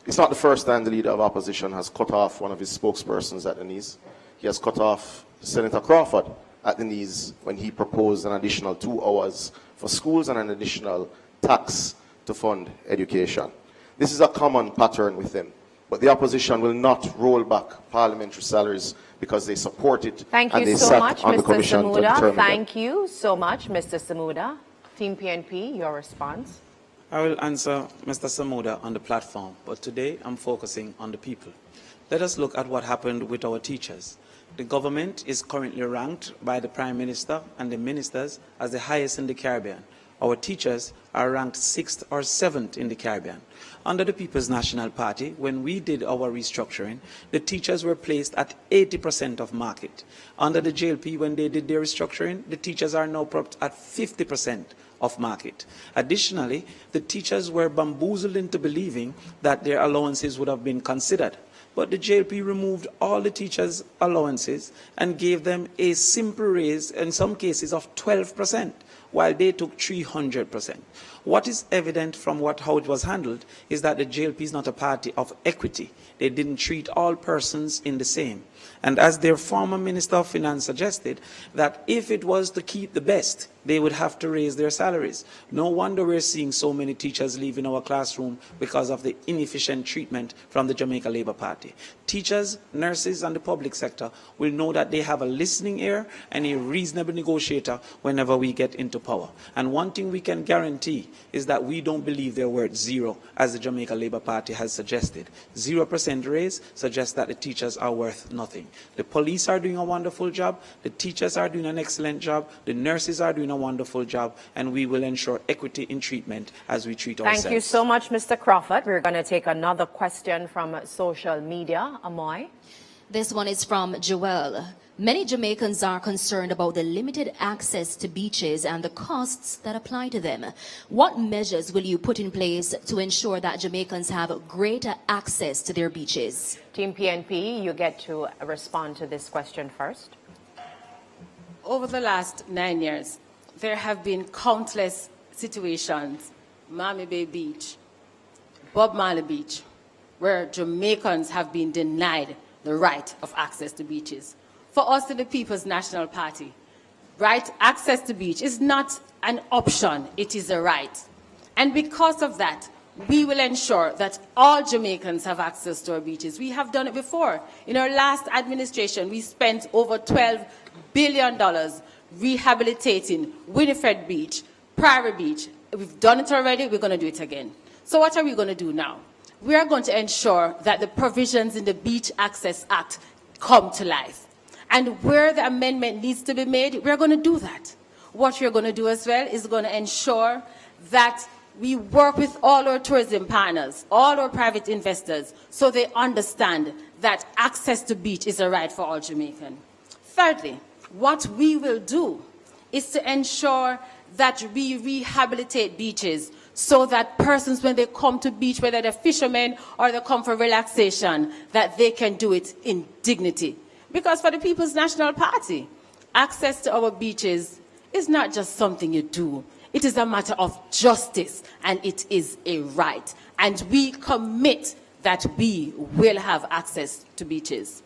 It's not the first time the leader of opposition has cut off one of his spokespersons at the knees. He has cut off Senator Crawford at the knees when he proposed an additional 2 hours for schools and an additional tax to fund education. This is a common pattern with them. But the opposition will not roll back parliamentary salaries because they support it. Thank and you they so sat much, on the Mr. commission to Samuda. determine Thank you so much, Mr. Samuda. Team PNP, your response. I will answer Mr. Samuda on the platform, but today I'm focusing on the people. Let us look at what happened with our teachers. The government is currently ranked by the Prime Minister and the ministers as the highest in the Caribbean. Our teachers are ranked 6th or 7th in the Caribbean. Under the People's National Party, when we did our restructuring, the teachers were placed at 80% of market. Under the JLP, when they did their restructuring, the teachers are now propped at 50% of market. Additionally, the teachers were bamboozled into believing that their allowances would have been considered. But the JLP removed all the teachers' allowances and gave them a simple raise, in some cases of 12%. While they took 300%. What is evident from how it was handled is that the JLP is not a party of equity. They didn't treat all persons in the same. And as their former Minister of Finance suggested, that if it was to keep the best, they would have to raise their salaries. No wonder we're seeing so many teachers leaving our classroom because of the inefficient treatment from the Jamaica Labour Party. Teachers, nurses, and the public sector will know that they have a listening ear and a reasonable negotiator whenever we get into power. And one thing we can guarantee is that we don't believe they're worth zero, as the Jamaica Labour Party has suggested. 0% raise suggests that the teachers are worth nothing. The police are doing a wonderful job, the teachers are doing an excellent job, the nurses are doing a wonderful job, and we will ensure equity in treatment as we treat ourselves. Thank you so much, Mr. Crawford. We're going to take another question from social media. Amoy? This one is from Joel. Many Jamaicans are concerned about the limited access to beaches and the costs that apply to them. What measures will you put in place to ensure that Jamaicans have greater access to their beaches? Team PNP, you get to respond to this question first. Over the last 9 years, there have been countless situations, Miami Bay Beach, Bob Marley Beach, where Jamaicans have been denied the right of access to beaches. For us in the People's National Party, right access to beach is not an option, it is a right. And because of that, we will ensure that all Jamaicans have access to our beaches. We have done it before. In our last administration, we spent over $12 billion rehabilitating Winifred Beach, Prairie Beach. We've done it already, we're going to do it again. So what are we going to do now? we are going to ensure that the provisions in the Beach Access Act come to life. And where the amendment needs to be made, we're going to do that. What we're going to do as well is going to ensure that we work with all our tourism partners, all our private investors, so they understand that access to beach is a right for all Jamaicans. Thirdly, what we will do is to ensure that we rehabilitate beaches so that persons, when they come to beach, whether they're fishermen or they come for relaxation, that they can do it in dignity. Because for the People's National Party, access to our beaches is not just something you do. It is a matter of justice, and it is a right. And we commit that we will have access to beaches.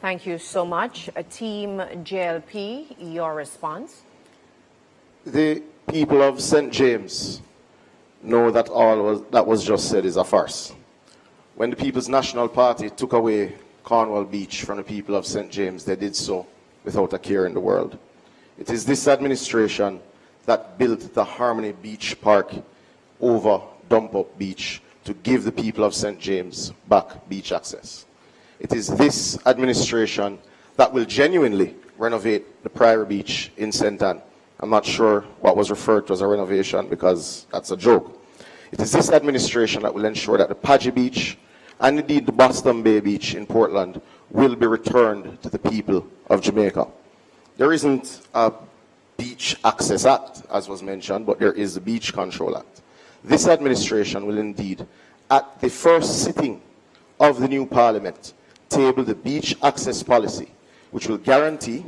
Thank you so much. Team JLP, your response? The people of St. James know that all that was just said is a farce. When the People's National Party took away Cornwall Beach from the people of St. James, they did so without a care in the world. It is this administration that built the Harmony Beach Park over Dump Up Beach to give the people of St. James back beach access. It is this administration that will genuinely renovate the Priory Beach in St. Ann. I'm not sure what was referred to as a renovation because that's a joke. It is this administration that will ensure that the Padgy Beach and indeed the Boston Bay Beach in Portland will be returned to the people of Jamaica. There isn't a Beach Access Act, as was mentioned, but there is the Beach Control Act. This administration will indeed, at the first sitting of the new Parliament, table the beach access policy, which will guarantee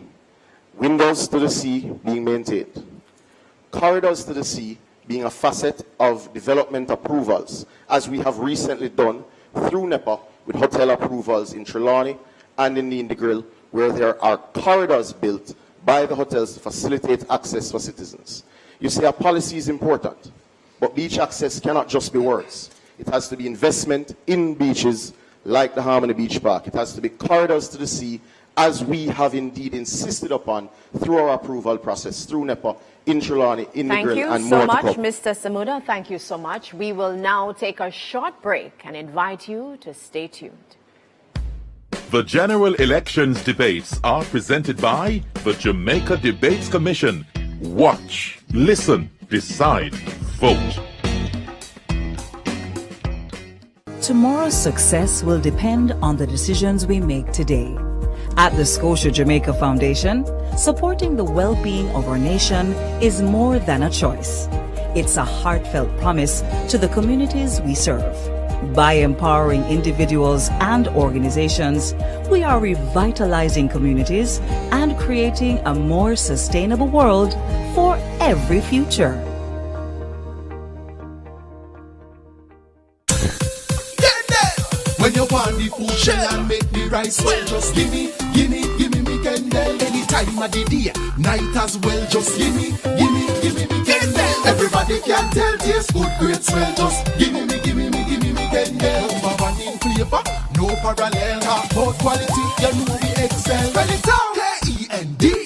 windows to the sea being maintained, corridors to the sea being a facet of development approvals, as we have recently done through NEPA with hotel approvals in Trelawney and in the Grill, where there are corridors built by the hotels to facilitate access for citizens. You see, our policy is important, but beach access cannot just be words. It has to be investment in beaches like the Harmony Beach Park. It has to be corridors to the sea, as we have indeed insisted upon through our approval process, through NEPA, in Trelawney, in the Grill, and more to come. Thank you so much, Mr. Samuda. Thank you so much. We will now take a short break and invite you to stay tuned. The general elections debates are presented by the Jamaica Debates Commission. Watch, listen, decide, vote. Tomorrow's success will depend on the decisions we make today. At the Scotia Jamaica Foundation, supporting the well-being of our nation is more than a choice. It's a heartfelt promise to the communities we serve. By empowering individuals and organizations, we are revitalizing communities and creating a more sustainable world for every future. When you want the food shell and make the rice well, just gimme me Kendall. Anytime of the day, night as well, just gimme me Kendall. Everybody can tell taste good, great smell, just gimme me Kendall. Number one in flavor, no parallel. Talk about quality, you know we excel. Spell it out, Kendel.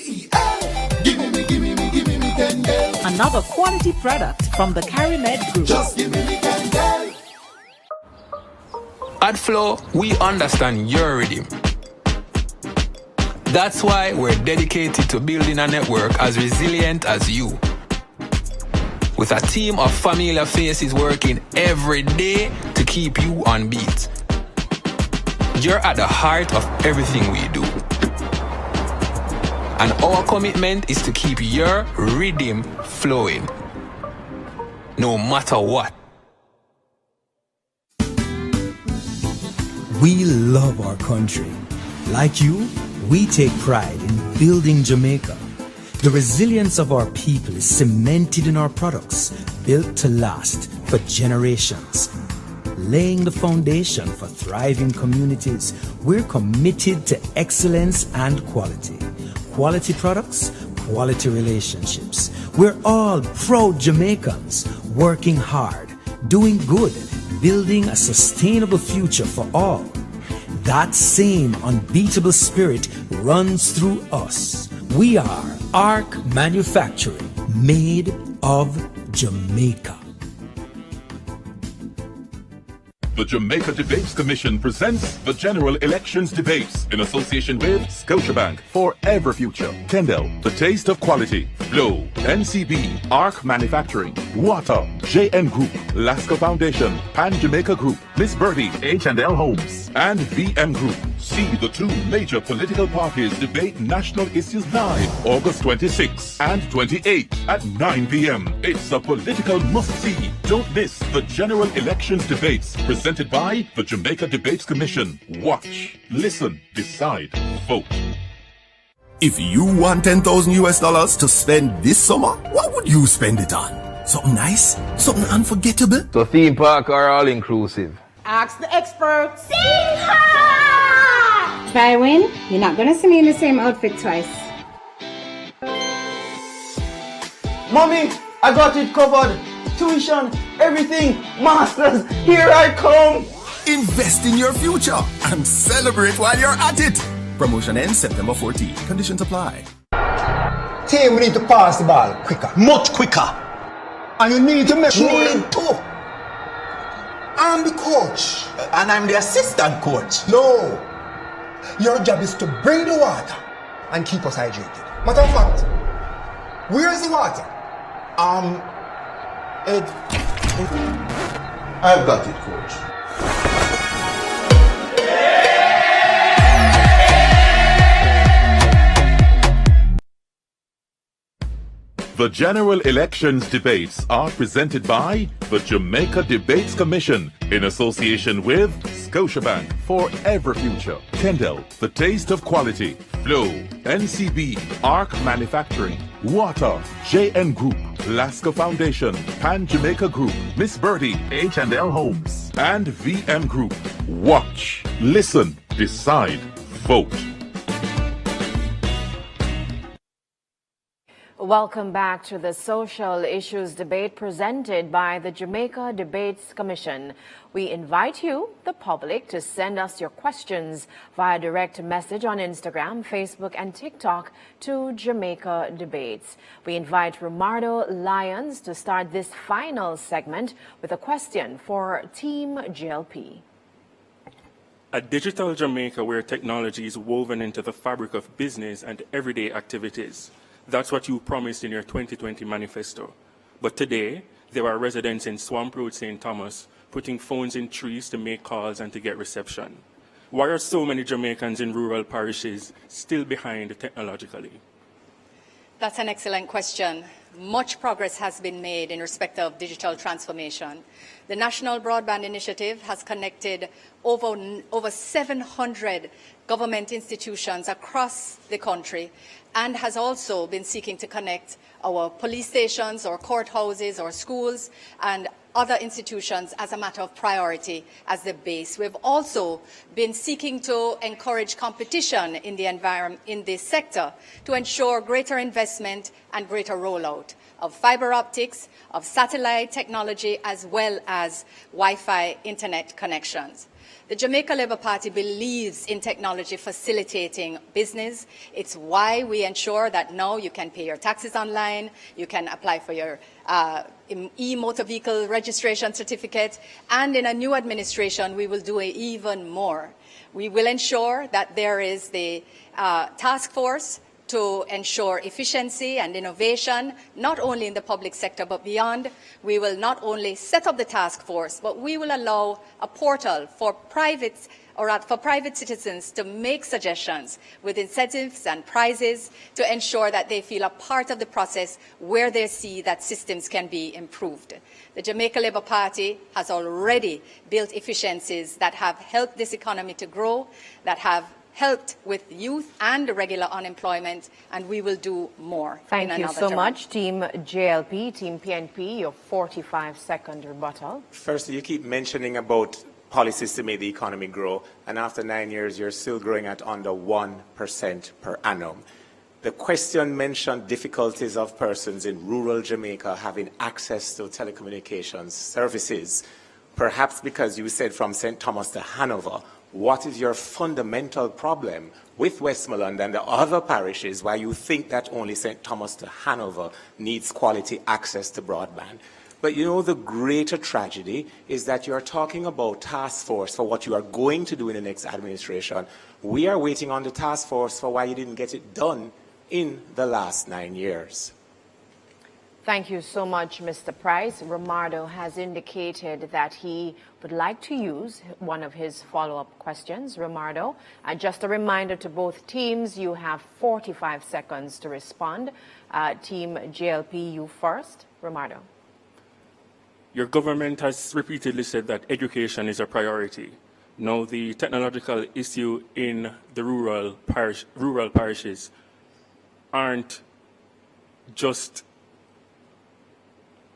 Gimme me Kendall. Another quality product from the CariMed Group. Just gimme me Kendall. At Flow, we understand your rhythm. That's why we're dedicated to building a network as resilient as you. With a team of familiar faces working every day to keep you on beat. You're at the heart of everything we do. And our commitment is to keep your rhythm flowing. No matter what. We love our country. Like you, we take pride in building Jamaica. The resilience of our people is cemented in our products, built to last for generations. Laying the foundation for thriving communities, we're committed to excellence and quality. Quality products, quality relationships. We're all proud Jamaicans, working hard, doing good, building a sustainable future for all. That same unbeatable spirit runs through us. We are ARC Manufacturing, made of Jamaica. the Jamaica Debates Commission presents the General Elections Debates in association with Scotiabank for Ever Future, Kendall, The Taste of Quality, Flow, NCB, ARC Manufacturing, Water, JN Group, Lasco Foundation, Pan Jamaica Group, Miss Birdie, H&L Homes, and VM Group. See the two major political parties debate national issues live August 26 and 28 at 9 p.m. It's a political must-see. Don't miss the General Elections Debates presented by the Jamaica Debates Commission. Watch, listen, decide, vote. If you want 10,000 US dollars to spend this summer, what would you spend it on? Something nice? Something unforgettable? So theme park or all inclusive? Ask the experts. If I win, you're not gonna see me in the same outfit twice. Mommy, I got it covered. Tuition, everything. Masters, here I come. Invest in your future and celebrate while you're at it. Promotion ends September 14. Conditions apply. Team, we need to pass the ball quicker. Much quicker. And you need to make sure. Need to. I'm the coach. And I'm the assistant coach. No. Your job is to bring the water and keep us hydrated. Matter of fact, where's the water? I've got it, coach. The General Elections Debates are presented by the Jamaica Debates Commission in association with Scotiabank for Ever Future, Kendall, The Taste of Quality, Flow, NCB, ARC Manufacturing, Water, JN Group, Lasco Foundation, Pan Jamaica Group, Miss Birdie, H&L Homes, and VM Group. Watch, listen, decide, vote. Welcome back to the social issues debate presented by the Jamaica Debates Commission. We invite you, the public, to send us your questions via direct message on Instagram, Facebook, and TikTok to Jamaica Debates. We invite Romardo Lyons to start this final segment with a question for Team JLP. A digital Jamaica where technology is woven into the fabric of business and everyday activities. That's what you promised in your 2020 manifesto. But today, there are residents in Swamp Road, St. Thomas, putting phones in trees to make calls and to get reception. Why are so many Jamaicans in rural parishes still behind technologically? That's an excellent question. Much progress has been made in respect of digital transformation. The National Broadband Initiative has connected over 700 government institutions across the country and has also been seeking to connect our police stations, our courthouses, our schools, and other institutions as a matter of priority as the base. We've also been seeking to encourage competition in the environment, in this sector, to ensure greater investment and greater rollout of fiber optics, of satellite technology, as well as Wi-Fi internet connections. The Jamaica Labour Party believes in technology facilitating business. It's why we ensure that now you can pay your taxes online, you can apply for your e-motor vehicle registration certificate, and in a new administration we will do even more. We will ensure that there is the task force to ensure efficiency and innovation, not only in the public sector but beyond. We will not only set up the task force, but we will allow a portal for private citizens to make suggestions with incentives and prizes to ensure that they feel a part of the process where they see that systems can be improved. The Jamaica Labour Party has already built efficiencies that have helped this economy to grow, that have helped with youth and regular unemployment, and we will do more. Thank you so much, Team JLP, Team PNP, your 45-second rebuttal. First, you keep mentioning about policies to make the economy grow, and after 9 years, you're still growing at under 1% per annum. The question mentioned difficulties of persons in rural Jamaica having access to telecommunications services. Perhaps because you said from St. Thomas to Hanover, what is your fundamental problem with Westmoreland and the other parishes why you think that only St. Thomas to Hanover needs quality access to broadband? But you know, the greater tragedy is that you're talking about task force for what you are going to do in the next administration. We are waiting on the task force for why you didn't get it done in the last 9 years. Thank you so much, Mr. Price. Romardo has indicated that he would like to use one of his follow-up questions. Romardo, just a reminder to both teams, you have 45 seconds to respond. Team JLP, you first. Romardo. Your government has repeatedly said that education is a priority. Now, the technological issue in the rural parishes aren't just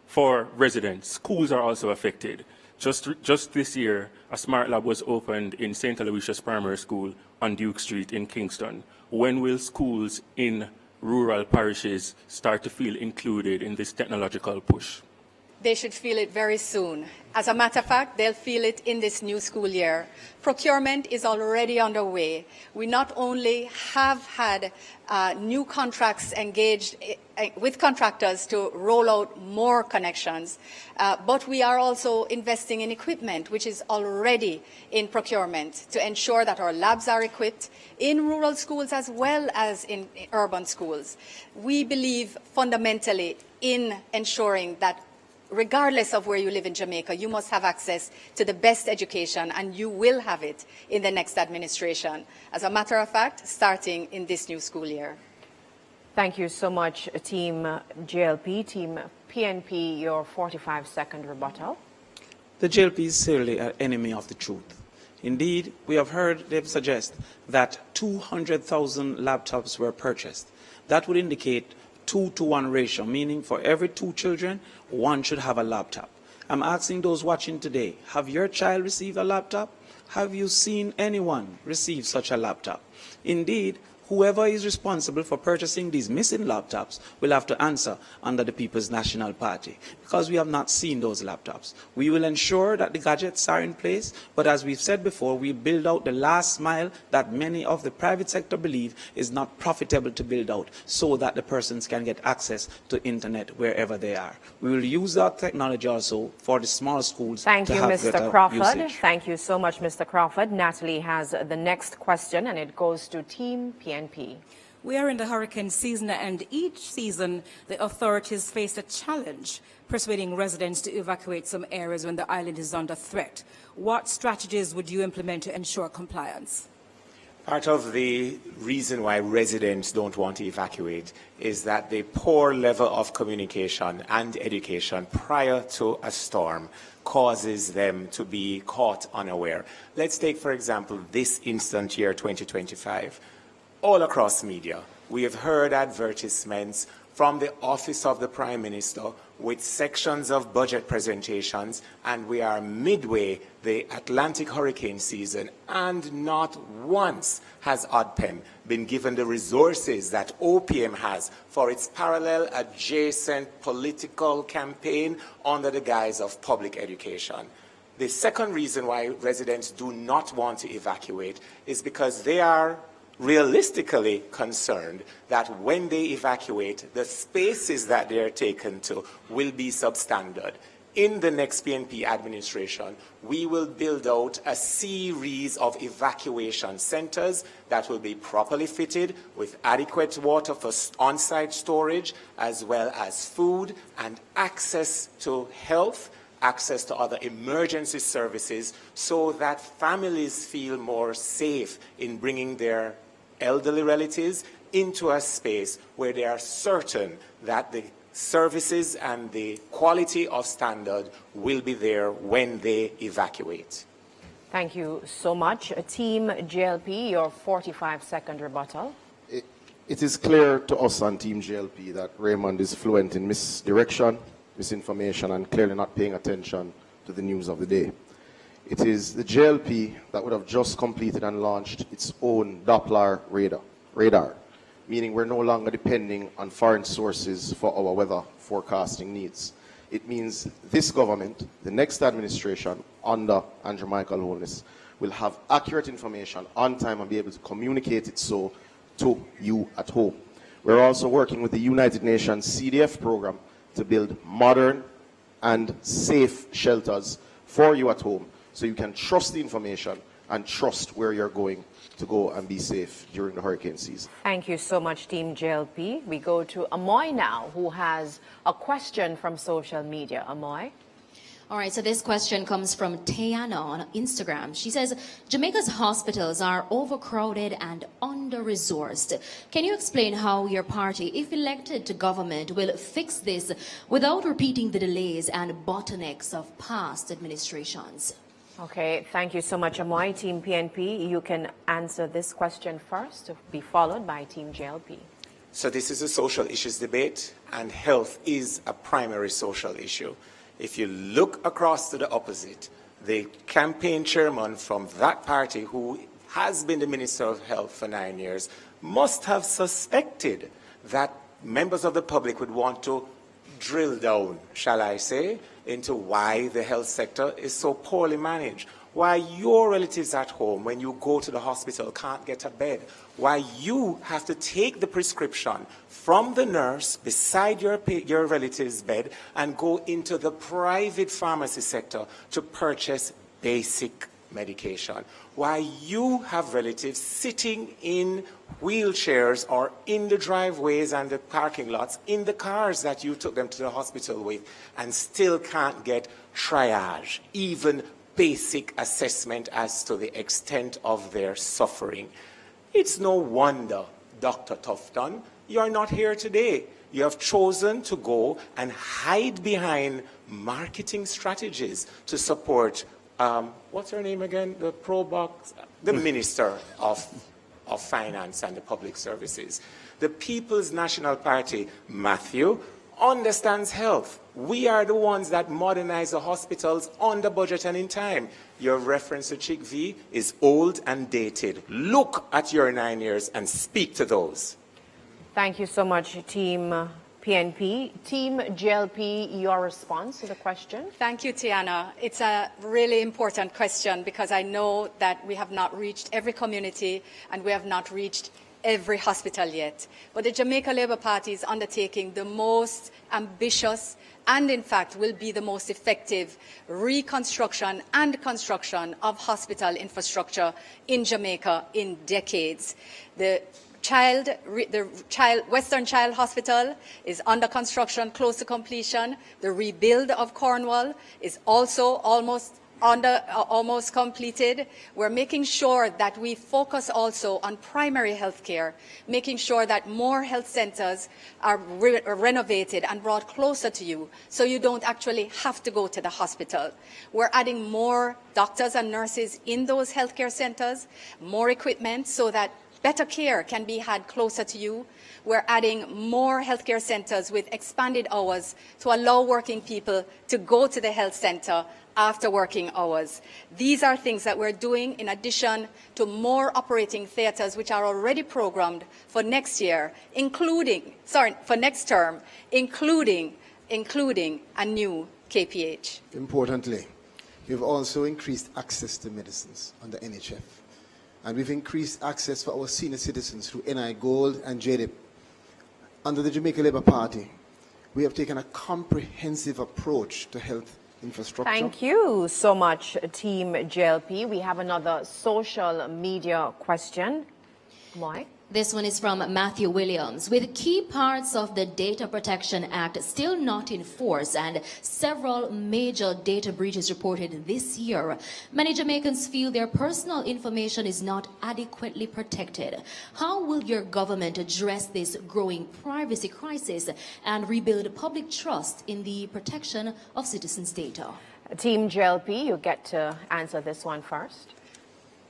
for residents. Schools are also affected. Just this year, a smart lab was opened in St. Aloysius Primary School on Duke Street in Kingston. When will schools in rural parishes start to feel included in this technological push? They should feel it very soon. As a matter of fact, they'll feel it in this new school year. Procurement is already underway. We not only have had new contracts engaged with contractors to roll out more connections, but we are also investing in equipment, which is already in procurement, to ensure that our labs are equipped in rural schools as well as in urban schools. We believe fundamentally in ensuring that regardless of where you live in Jamaica, you must have access to the best education, and you will have it in the next administration. As a matter of fact, starting in this new school year. Thank you so much, Team JLP. Team PNP, your 45-second rebuttal. The JLP is certainly an enemy of the truth. Indeed, we have heard them suggest that 200,000 laptops were purchased. That would indicate 2-to-1 ratio, meaning for every 2 children, 1 should have a laptop. I'm asking those watching today, have your child received a laptop? Have you seen anyone receive such a laptop? Indeed, whoever is responsible for purchasing these missing laptops will have to answer under the People's National Party, because we have not seen those laptops. We will ensure that the gadgets are in place, but as we've said before, we build out the last mile that many of the private sector believe is not profitable to build out, so that the persons can get access to internet wherever they are. We will use that technology also for the small schools. Thank to you, have Mr. better Crawford. usage. Thank you so much, Mr. Crawford. Natalie has the next question, and it goes to Team PNP. We are in the hurricane season, and each season the authorities face a challenge persuading residents to evacuate some areas when the island is under threat. What strategies would you implement to ensure compliance? Part of the reason why residents don't want to evacuate is that the poor level of communication and education prior to a storm causes them to be caught unaware. Let's take, for example, this instant year, 2025. All across media, we have heard advertisements from the Office of the Prime Minister with sections of budget presentations, and we are midway the Atlantic hurricane season, and not once has ODPEM been given the resources that OPM has for its parallel adjacent political campaign under the guise of public education. The second reason why residents do not want to evacuate is because they are realistically concerned that when they evacuate, the spaces that they are taken to will be substandard. In the next PNP administration, we will build out a series of evacuation centers that will be properly fitted with adequate water for on-site storage, as well as food and access to health, access to other emergency services, so that families feel more safe in bringing their elderly relatives into a space where they are certain that the services and the quality of standard will be there when they evacuate. Thank you so much. Team JLP, your 45-second rebuttal. It is clear to us on Team JLP that Raymond is fluent in misdirection, misinformation, and clearly not paying attention to the news of the day. It is the JLP that would have just completed and launched its own Doppler radar, meaning we're no longer depending on foreign sources for our weather forecasting needs. It means this government, the next administration under Andrew Michael Holness, will have accurate information on time and be able to communicate it so to you at home. We're also working with the United Nations CDF program to build modern, and safe shelters for you at home, so you can trust the information and trust where you're going to go and be safe during the hurricane season. Thank you so much, Team JLP. We go to Amoy now, who has a question from social media. Amoy? All right, so this question comes from Tayana on Instagram. She says, Jamaica's hospitals are overcrowded and under-resourced. Can you explain how your party, if elected to government, will fix this without repeating the delays and bottlenecks of past administrations? Okay, thank you so much, Amoy. Team PNP, you can answer this question first, to be followed by Team JLP. So this is a social issues debate, and health is a primary social issue. If you look across to the opposite, the campaign chairman from that party, who has been the Minister of Health for 9 years, must have suspected that members of the public would want to drill down, shall I say, into why the health sector is so poorly managed, why your relatives at home, when you go to the hospital, can't get a bed, why you have to take the prescription from the nurse beside your relative's bed and go into the private pharmacy sector to purchase basic medication, why you have relatives sitting in wheelchairs or in the driveways and the parking lots in the cars that you took them to the hospital with and still can't get triage, even basic assessment as to the extent of their suffering. It's no wonder, Dr. Tufton, you're not here today. You have chosen to go and hide behind marketing strategies to support, what's her name again? The pro-box, the Minister of Finance and the Public Services. The People's National Party, Matthew, understands health. We are the ones that modernize the hospitals on the budget and in time. Your reference to Chick V is old and dated. Look at your 9 years and speak to those. Thank you so much, Team PNP. Team JLP, your response to the question? Thank you, Tiana. It's a really important question because I know that we have not reached every community and we have not reached every hospital yet. But the Jamaica Labour Party is undertaking the most ambitious and, in fact, will be the most effective reconstruction and construction of hospital infrastructure in Jamaica in decades. The Western Child Hospital is under construction, close to completion. The rebuild of Cornwall is also almost completed. We're making sure that we focus also on primary health care, making sure that more health centers are renovated and brought closer to you so you don't actually have to go to the hospital. We're adding more doctors and nurses in those healthcare centers, more equipment so that better care can be had closer to you. We're adding more healthcare centers with expanded hours to allow working people to go to the health center after working hours. These are things that we're doing in addition to more operating theaters which are already programmed for next year, for next term, including a new KPH. Importantly, we've also increased access to medicines under NHF. And we've increased access for our senior citizens through NI Gold and JDIP. Under the Jamaica Labour Party, we have taken a comprehensive approach to health infrastructure. Thank you so much, Team JLP. We have another social media question. Mike? This one is from Matthew Williams. With key parts of the Data Protection Act still not in force and several major data breaches reported this year, many Jamaicans feel their personal information is not adequately protected. How will your government address this growing privacy crisis and rebuild public trust in the protection of citizens' data? Team JLP, you get to answer this one first.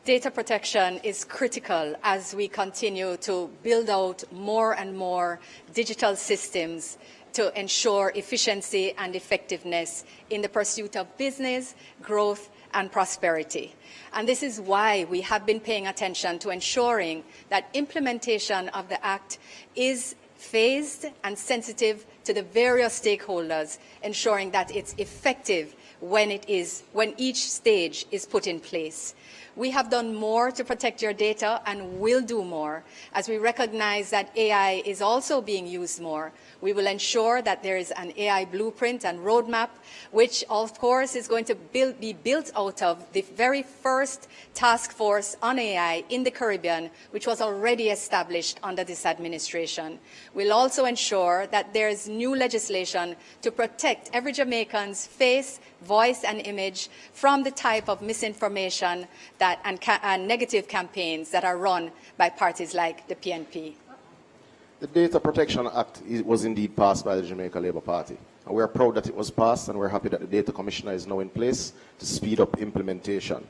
Data protection is critical as we continue to build out more and more digital systems to ensure efficiency and effectiveness in the pursuit of business, growth, and prosperity. And this is why we have been paying attention to ensuring that implementation of the Act is phased and sensitive to the various stakeholders, ensuring that it's effective when each stage is put in place. We have done more to protect your data and will do more. As we recognize that AI is also being used more, we will ensure that there is an AI blueprint and roadmap, which of course is going to be built out of the very first task force on AI in the Caribbean, which was already established under this administration. We'll also ensure that there is new legislation to protect every Jamaican's face, voice and image from the type of misinformation and negative campaigns that are run by parties like the PNP. The Data Protection Act was indeed passed by the Jamaica Labour Party. And we're proud that it was passed, and we're happy that the Data Commissioner is now in place to speed up implementation.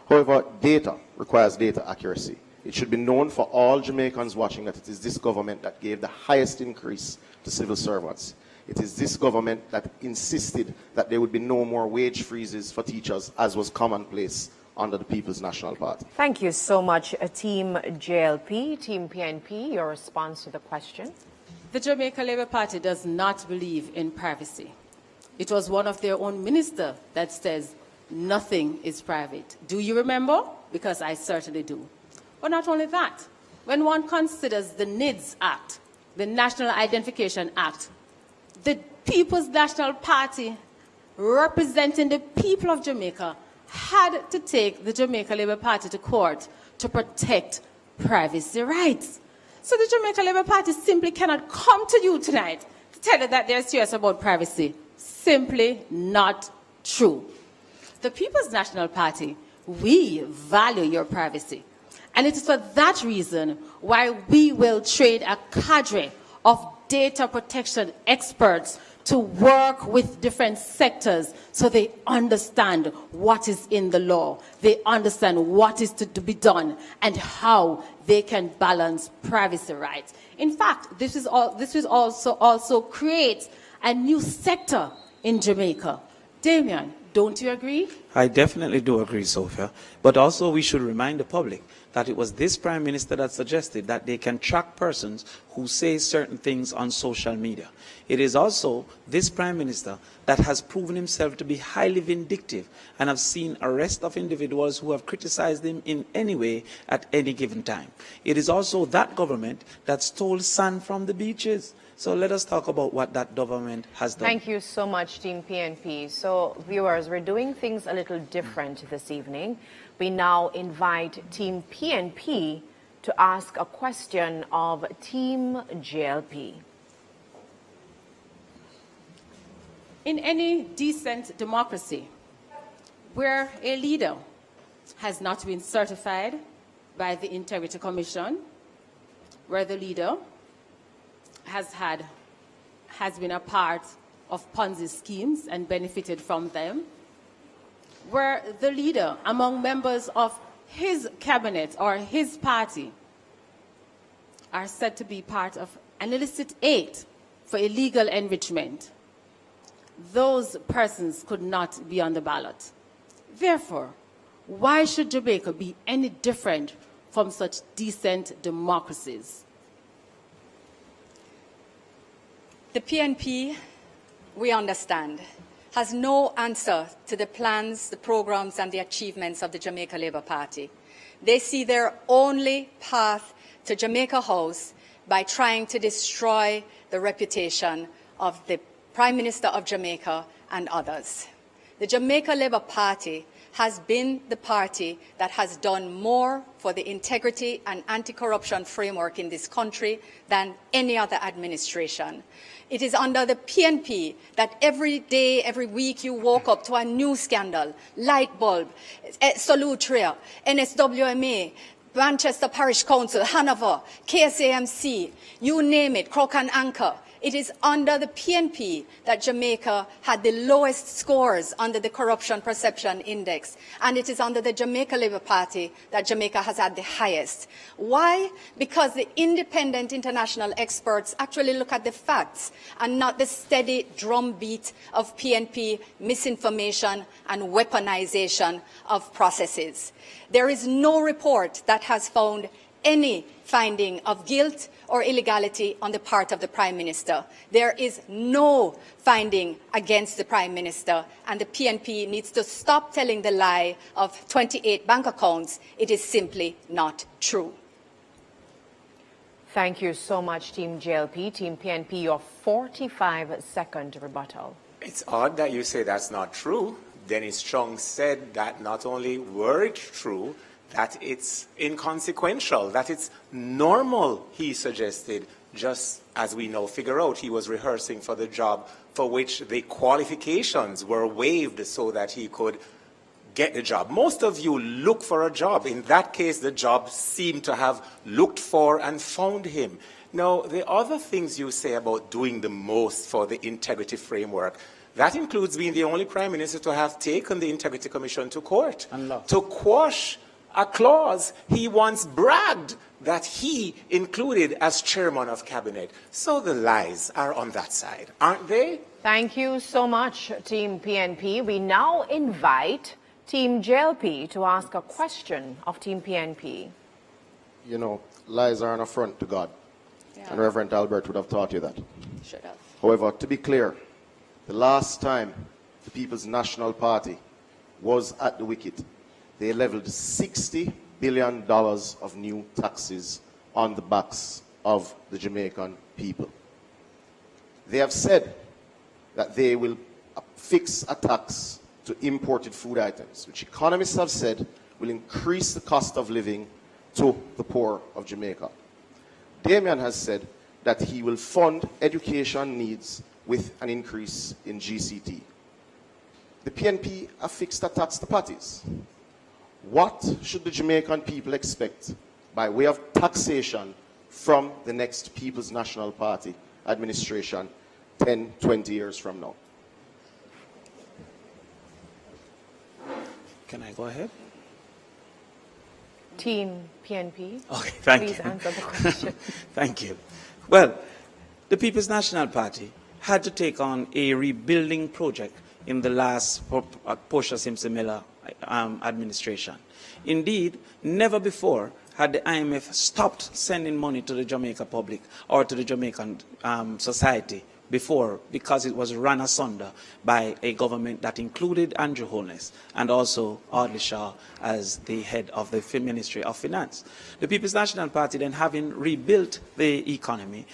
However, data requires data accuracy. It should be known for all Jamaicans watching that it is this government that gave the highest increase to civil servants. It is this government that insisted that there would be no more wage freezes for teachers, as was commonplace under the People's National Party. Thank you so much, Team JLP. Team PNP, your response to the question? The Jamaica Labour Party does not believe in privacy. It was one of their own ministers that says nothing is private. Do you remember? Because I certainly do. But not only that, when one considers the NIDS Act, the National Identification Act, the People's National Party, representing the people of Jamaica, had to take the Jamaica Labour Party to court to protect privacy rights. So the Jamaica Labour Party simply cannot come to you tonight to tell you that they're serious about privacy. Simply not true. The People's National Party, we value your privacy. And it is for that reason why we will train a cadre of data protection experts to work with different sectors so they understand what is in the law, they understand what is to be done, and how they can balance privacy rights. In fact, this also creates a new sector in Jamaica. Damien, don't you agree? I definitely do agree, Sophia. But also we should remind the public that it was this Prime Minister that suggested that they can track persons who say certain things on social media. It is also this Prime Minister that has proven himself to be highly vindictive and have seen arrest of individuals who have criticized him in any way at any given time. It is also that government that stole sand from the beaches. So let us talk about what that government has done. Thank you so much, Team PNP. So, viewers, we're doing things a little different this evening. We now invite Team PNP to ask a question of Team JLP. In any decent democracy, where a leader has not been certified by the Integrity Commission, where the leader has been a part of Ponzi schemes and benefited from them, where the leader among members of his cabinet or his party are said to be part of an illicit aid for illegal enrichment, those persons could not be on the ballot. Therefore, why should Jamaica be any different from such decent democracies? The PNP, we understand, has no answer to the plans, the programs, and the achievements of the Jamaica Labour Party. They see their only path to Jamaica House by trying to destroy the reputation of the Prime Minister of Jamaica and others. The Jamaica Labour Party has been the party that has done more for the integrity and anti-corruption framework in this country than any other administration. It is under the PNP that every day, every week you woke up to a new scandal, light bulb, Solutria, NSWMA, Manchester Parish Council, Hanover, KSAMC, you name it, Crook and Anchor. It is under the PNP that Jamaica had the lowest scores under the Corruption Perception Index, and it is under the Jamaica Labour Party that Jamaica has had the highest. Why? Because the independent international experts actually look at the facts and not the steady drumbeat of PNP misinformation and weaponization of processes. There is no report that has found any finding of guilt or illegality on the part of the Prime Minister. There is no finding against the Prime Minister, and the PNP needs to stop telling the lie of 28 bank accounts. It is simply not true. Thank you so much, Team JLP. Team PNP, your 45-second rebuttal. It's odd that you say that's not true. Dennis Strong said that not only were it true, that it's inconsequential, that it's normal, he suggested, just as we now figure out he was rehearsing for the job for which the qualifications were waived so that he could get the job. Most of you look for a job. In that case, the job seemed to have looked for and found him. Now, the other things you say about doing the most for the integrity framework, that includes being the only Prime Minister to have taken the Integrity Commission to court to quash a clause he once bragged that he included as chairman of cabinet. So the lies are on that side, aren't they? Thank you so much, Team PNP. We now invite Team JLP to ask a question of Team PNP. You know, lies are an affront to God. Yeah. And Reverend Albert would have taught you that. Should have. However, to be clear, the last time the People's National Party was at the wicket, they leveled $60 billion of new taxes on the backs of the Jamaican people. They have said that they will fix a tax to imported food items, which economists have said will increase the cost of living to the poor of Jamaica. Damian has said that he will fund education needs with an increase in GCT. The PNP have fixed a tax to parties. What should the Jamaican people expect by way of taxation from the next People's National Party administration 10, 20 years from now? Can I go ahead? Team PNP, okay, thank please you. answer the question. Thank you. Well, the People's National Party had to take on a rebuilding project in the last Portia Simpson-Miller administration. Indeed, never before had the IMF stopped sending money to the Jamaica public or to the Jamaican society before, because it was run asunder by a government that included Andrew Holness and also Audley Shaw as the head of the Ministry of Finance. The People's National Party, then having rebuilt the economy,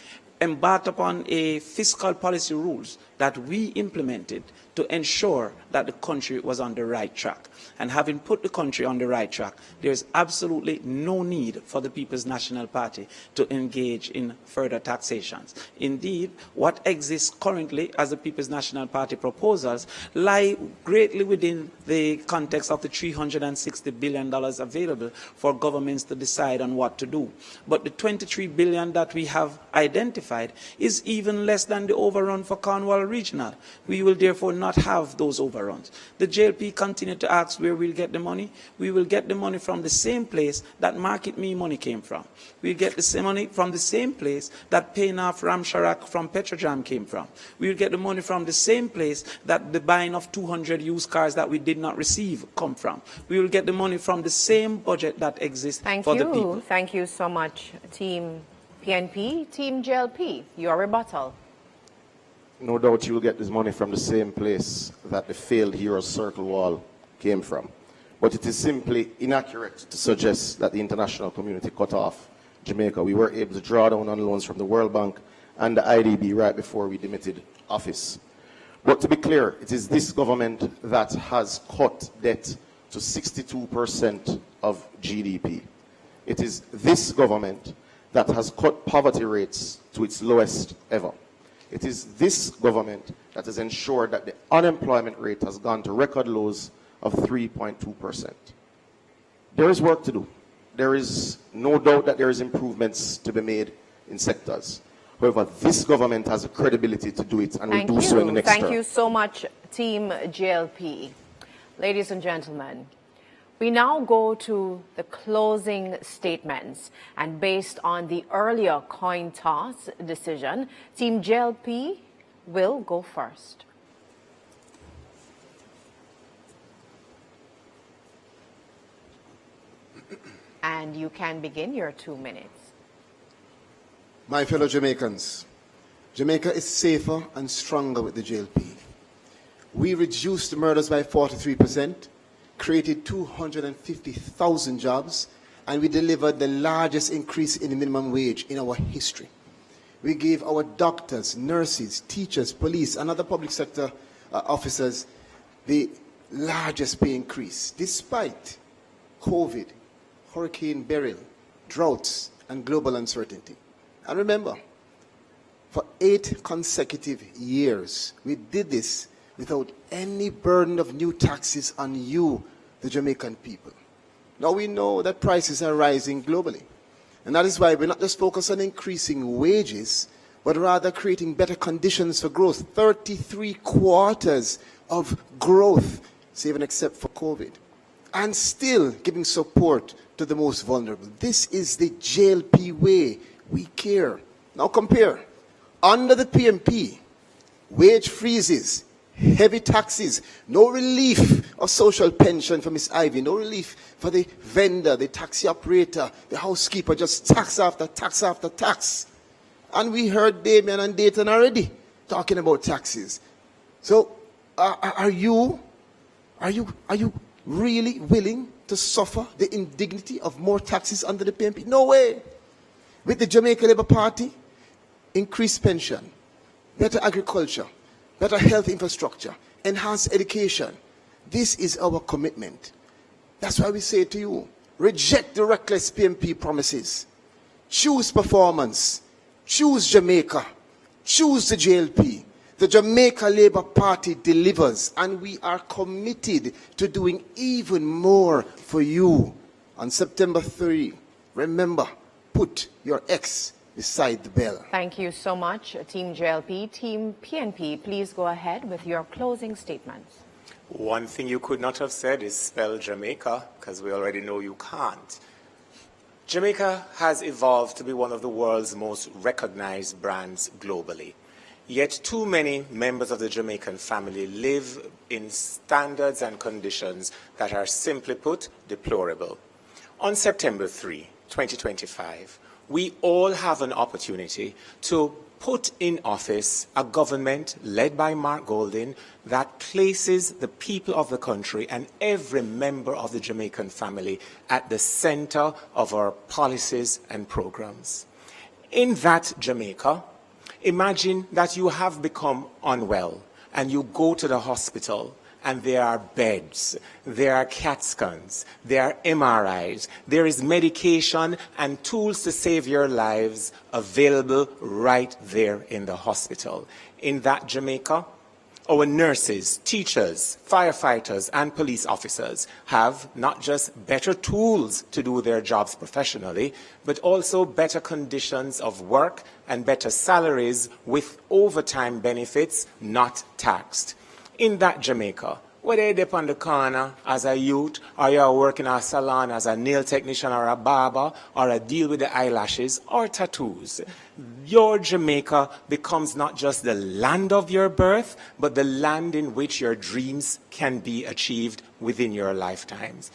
embarked upon a fiscal policy rules that we implemented to ensure that the country was on the right track. And having put the country on the right track, there is absolutely no need for the People's National Party to engage in further taxations. Indeed, what exists currently as the People's National Party proposals lie greatly within the context of the $360 billion available for governments to decide on what to do. But the $23 billion that we have identified is even less than the overrun for Cornwall Regional. We will therefore not have those overruns. The JLP continue to ask where we'll get the money. We will get the money from the same place that Market Me money came from. We'll get the same money from the same place that paying off Ramsharak from Petrojam came from. We'll get the money from the same place that the buying of 200 used cars that we did not receive come from. We will get the money from the same budget that exists for the people. Thank you so much, Team PNP. Team JLP, your rebuttal. No doubt you'll get this money from the same place that the failed Heroes Circle wall came from. But it is simply inaccurate to suggest that the international community cut off Jamaica. We were able to draw down on loans from the World Bank and the IDB right before we demitted office. But to be clear, it is this government that has cut debt to 62% of GDP. It is this government that has cut poverty rates to its lowest ever. It is this government that has ensured that the unemployment rate has gone to record lows of 3.2%. There is work to do. There is no doubt that there is improvements to be made in sectors. However, this government has the credibility to do it and will do so in the next term. Thank you so much, Team JLP. Ladies and gentlemen, we now go to the closing statements. And based on the earlier coin toss decision, Team JLP will go first. And you can begin your 2 minutes. My fellow Jamaicans, Jamaica is safer and stronger with the JLP. We reduced the murders by 43%, created 250,000 jobs, and we delivered the largest increase in the minimum wage in our history. We gave our doctors, nurses, teachers, police, and other public sector officers the largest pay increase, despite COVID, Hurricane Beryl, droughts, and global uncertainty. And remember, for 8 consecutive years, we did this without any burden of new taxes on you, the Jamaican people. Now we know that prices are rising globally. And that is why we're not just focused on increasing wages, but rather creating better conditions for growth. 33 quarters of growth, save and except for COVID. And still giving support to the most vulnerable. This is the JLP way. We care. Now compare. Under the PMP, wage freezes, heavy taxes, no relief of social pension for Miss Ivy, no relief for the vendor, the taxi operator, the housekeeper, just tax after tax after tax. And we heard Damien and Dayton already talking about taxes. So are you really willing to suffer the indignity of more taxes under the PMP? No way. With the Jamaica Labour Party, increased pension, better agriculture, better health infrastructure, enhanced education. This is our commitment. That's why we say to you, reject the reckless PMP promises. Choose performance. Choose Jamaica. Choose the JLP. The Jamaica Labour Party delivers, and we are committed to doing even more for you. On September 3, remember, put your X beside the bell. Thank you so much, Team JLP. Team PNP, please go ahead with your closing statements. One thing you could not have said is spell Jamaica, because we already know you can't. Jamaica has evolved to be one of the world's most recognized brands globally. Yet too many members of the Jamaican family live in standards and conditions that are, simply put, deplorable. On September 3, 2025, we all have an opportunity to put in office a government led by Mark Golding that places the people of the country and every member of the Jamaican family at the center of our policies and programs. In that Jamaica, imagine that you have become unwell and you go to the hospital and there are beds, there are CAT scans, there are MRIs, there is medication and tools to save your lives available right there in the hospital. In that Jamaica, our nurses, teachers, firefighters, and police officers have not just better tools to do their jobs professionally, but also better conditions of work and better salaries with overtime benefits not taxed. In that Jamaica, whether you're up on the corner as a youth, or you're working in a salon as a nail technician or a barber, or a deal with the eyelashes or tattoos, your Jamaica becomes not just the land of your birth, but the land in which your dreams can be achieved within your lifetimes.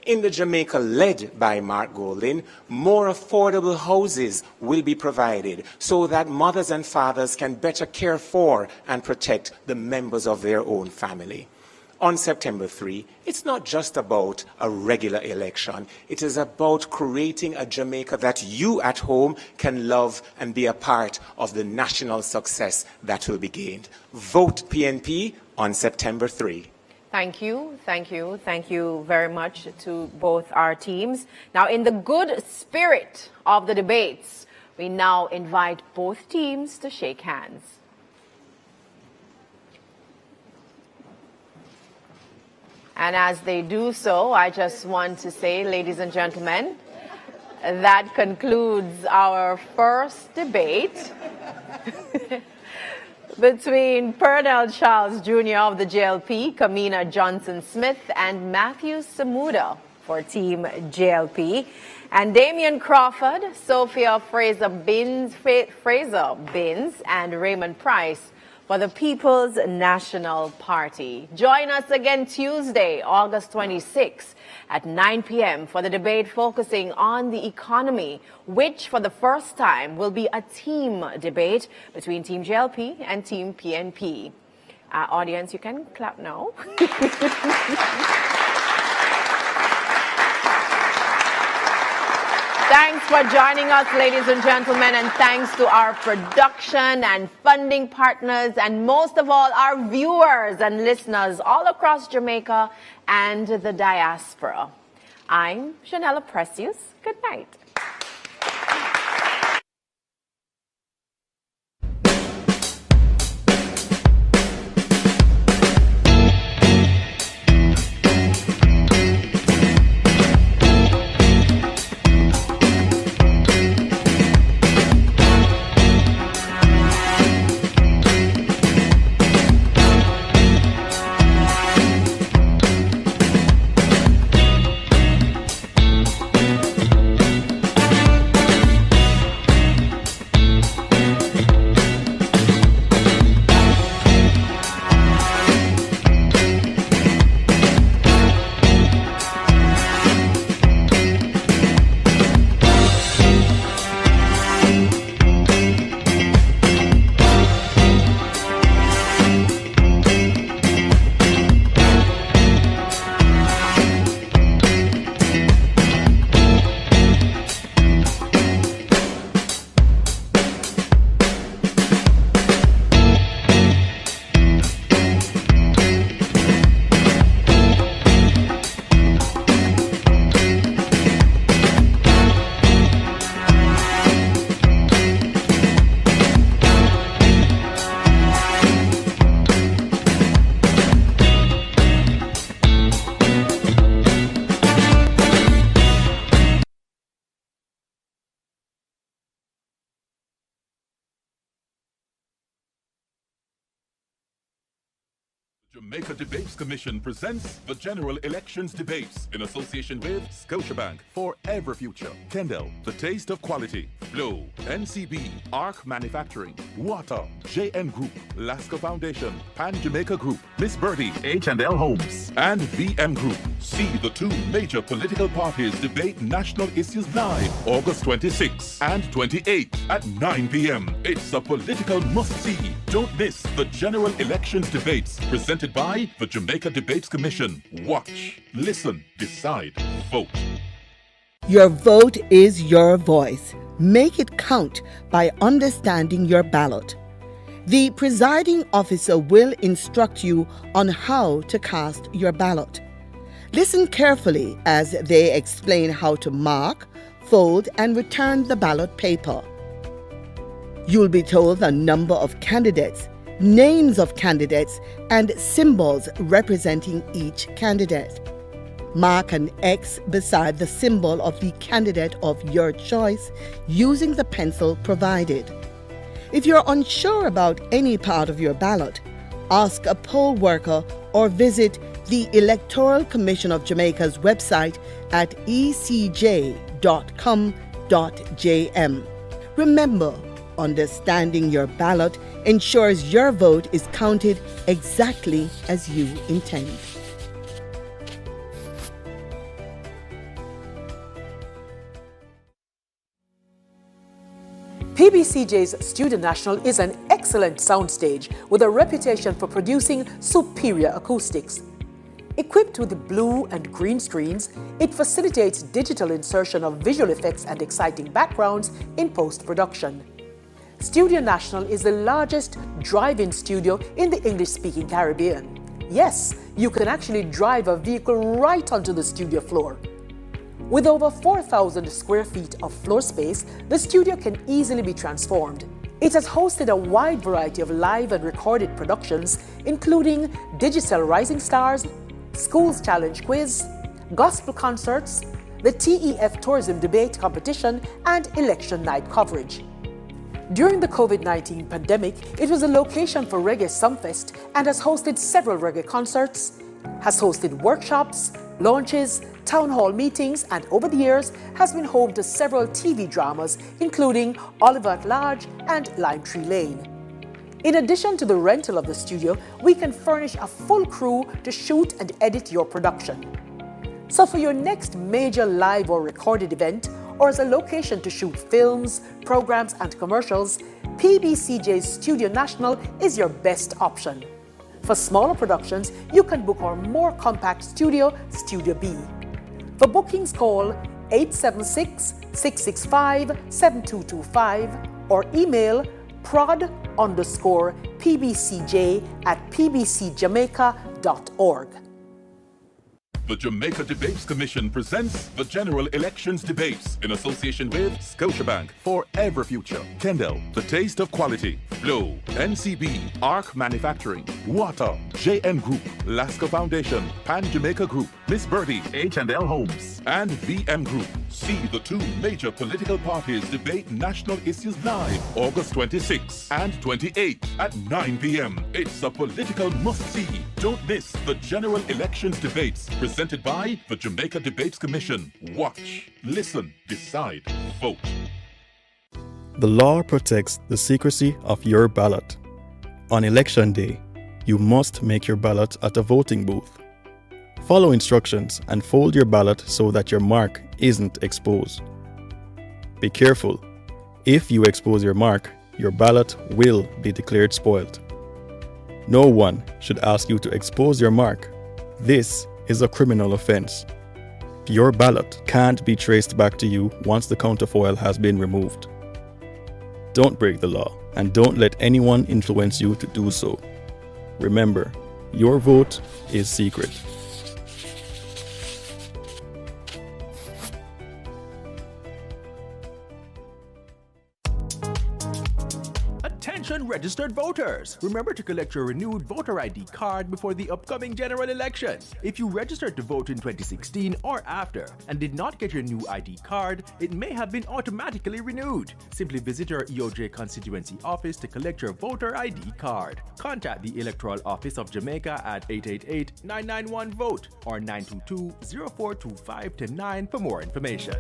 In the Jamaica led by Mark Golding, more affordable houses will be provided so that mothers and fathers can better care for and protect the members of their own family. On September 3, it's not just about a regular election. It is about creating a Jamaica that you at home can love and be a part of the national success that will be gained. Vote PNP on September 3. Thank you, thank you, thank you very much to both our teams. Now, in the good spirit of the debates, we now invite both teams to shake hands. And as they do so, I just want to say, ladies and gentlemen, that concludes our first debate between Pernell Charles Jr. of the JLP, Kamina Johnson-Smith, and Matthew Samuda for Team JLP, and Damian Crawford, Sophia Fraser-Binns, and Raymond Price for the People's National Party. Join us again Tuesday, August 26th at 9 p.m. for the debate focusing on the economy, which for the first time will be a team debate between Team JLP and Team PNP. Audience, you can clap now. Thanks for joining us, ladies and gentlemen, and thanks to our production and funding partners, and most of all, our viewers and listeners all across Jamaica and the diaspora. I'm Janella Precious. Good night. Jamaica Debates Commission presents the General Elections Debates in association with Scotiabank for Every Future, Kendall, The Taste of Quality, Flow, NCB, ARC Manufacturing, Water, JN Group, Lasco Foundation, Pan Jamaica Group, Miss Birdie, H&L Homes, and VM Group. See the two major political parties debate national issues live August 26 and 28 at 9 p.m. It's a political must-see. Don't miss the General Elections Debates presented by the Jamaica Debates Commission. Watch, listen, decide, vote. Your vote is your voice. Make it count by understanding your ballot. The presiding officer will instruct you on how to cast your ballot. Listen carefully as they explain how to mark, fold, and return the ballot paper. You'll be told the number of candidates, names of candidates, and symbols representing each candidate. Mark an X beside the symbol of the candidate of your choice using the pencil provided. If you're unsure about any part of your ballot, ask a poll worker or visit the Electoral Commission of Jamaica's website at ecj.com.jm. Remember, understanding your ballot ensures your vote is counted exactly as you intend. PBCJ's Studio National is an excellent soundstage with a reputation for producing superior acoustics. Equipped with blue and green screens, it facilitates digital insertion of visual effects and exciting backgrounds in post-production. Studio National is the largest drive-in studio in the English-speaking Caribbean. Yes, you can actually drive a vehicle right onto the studio floor. With over 4,000 square feet of floor space, the studio can easily be transformed. It has hosted a wide variety of live and recorded productions, including Digital Rising Stars, Schools Challenge Quiz, gospel concerts, the TEF Tourism Debate Competition, and election night coverage. During the COVID-19 pandemic, it was a location for Reggae Sumfest and has hosted several reggae concerts, has hosted workshops, launches, town hall meetings, and over the years has been home to several TV dramas, including Oliver at Large and Lime Tree Lane. In addition to the rental of the studio, we can furnish a full crew to shoot and edit your production. So for your next major live or recorded event, or as a location to shoot films, programs and commercials, PBCJ's Studio National is your best option. For smaller productions, you can book our more compact studio, Studio B. For bookings, call 876-665-7225 or email prod_pbcj@pbcjamaica.org. The Jamaica Debates Commission presents the General Elections Debates in association with Scotiabank, Forever Future, Kendall, The Taste of Quality, Flow, NCB, ARC Manufacturing, Water, JN Group, Lasco Foundation, Pan Jamaica Group, Miss Birdie, H&L Homes, and VM Group. See the two major political parties debate national issues live August 26 and 28 at 9 p.m. It's a political must-see. Don't miss the General Elections Debates presented by the Jamaica Debates Commission. Watch, listen, decide, vote. The law protects the secrecy of your ballot. On election day, you must make your ballot at a voting booth. Follow instructions and fold your ballot so that your mark isn't exposed. Be careful. If you expose your mark, your ballot will be declared spoiled. No one should ask you to expose your mark. This is a criminal offense. Your ballot can't be traced back to you once the counterfoil has been removed. Don't break the law and don't let anyone influence you to do so. Remember, your vote is secret. Attention registered voters! Remember to collect your renewed voter ID card before the upcoming general election. If you registered to vote in 2016 or after and did not get your new ID card, it may have been automatically renewed. Simply visit your EOJ constituency office to collect your voter ID card. Contact the Electoral Office of Jamaica at 888-991-VOTE or 922-0425-9 for more information.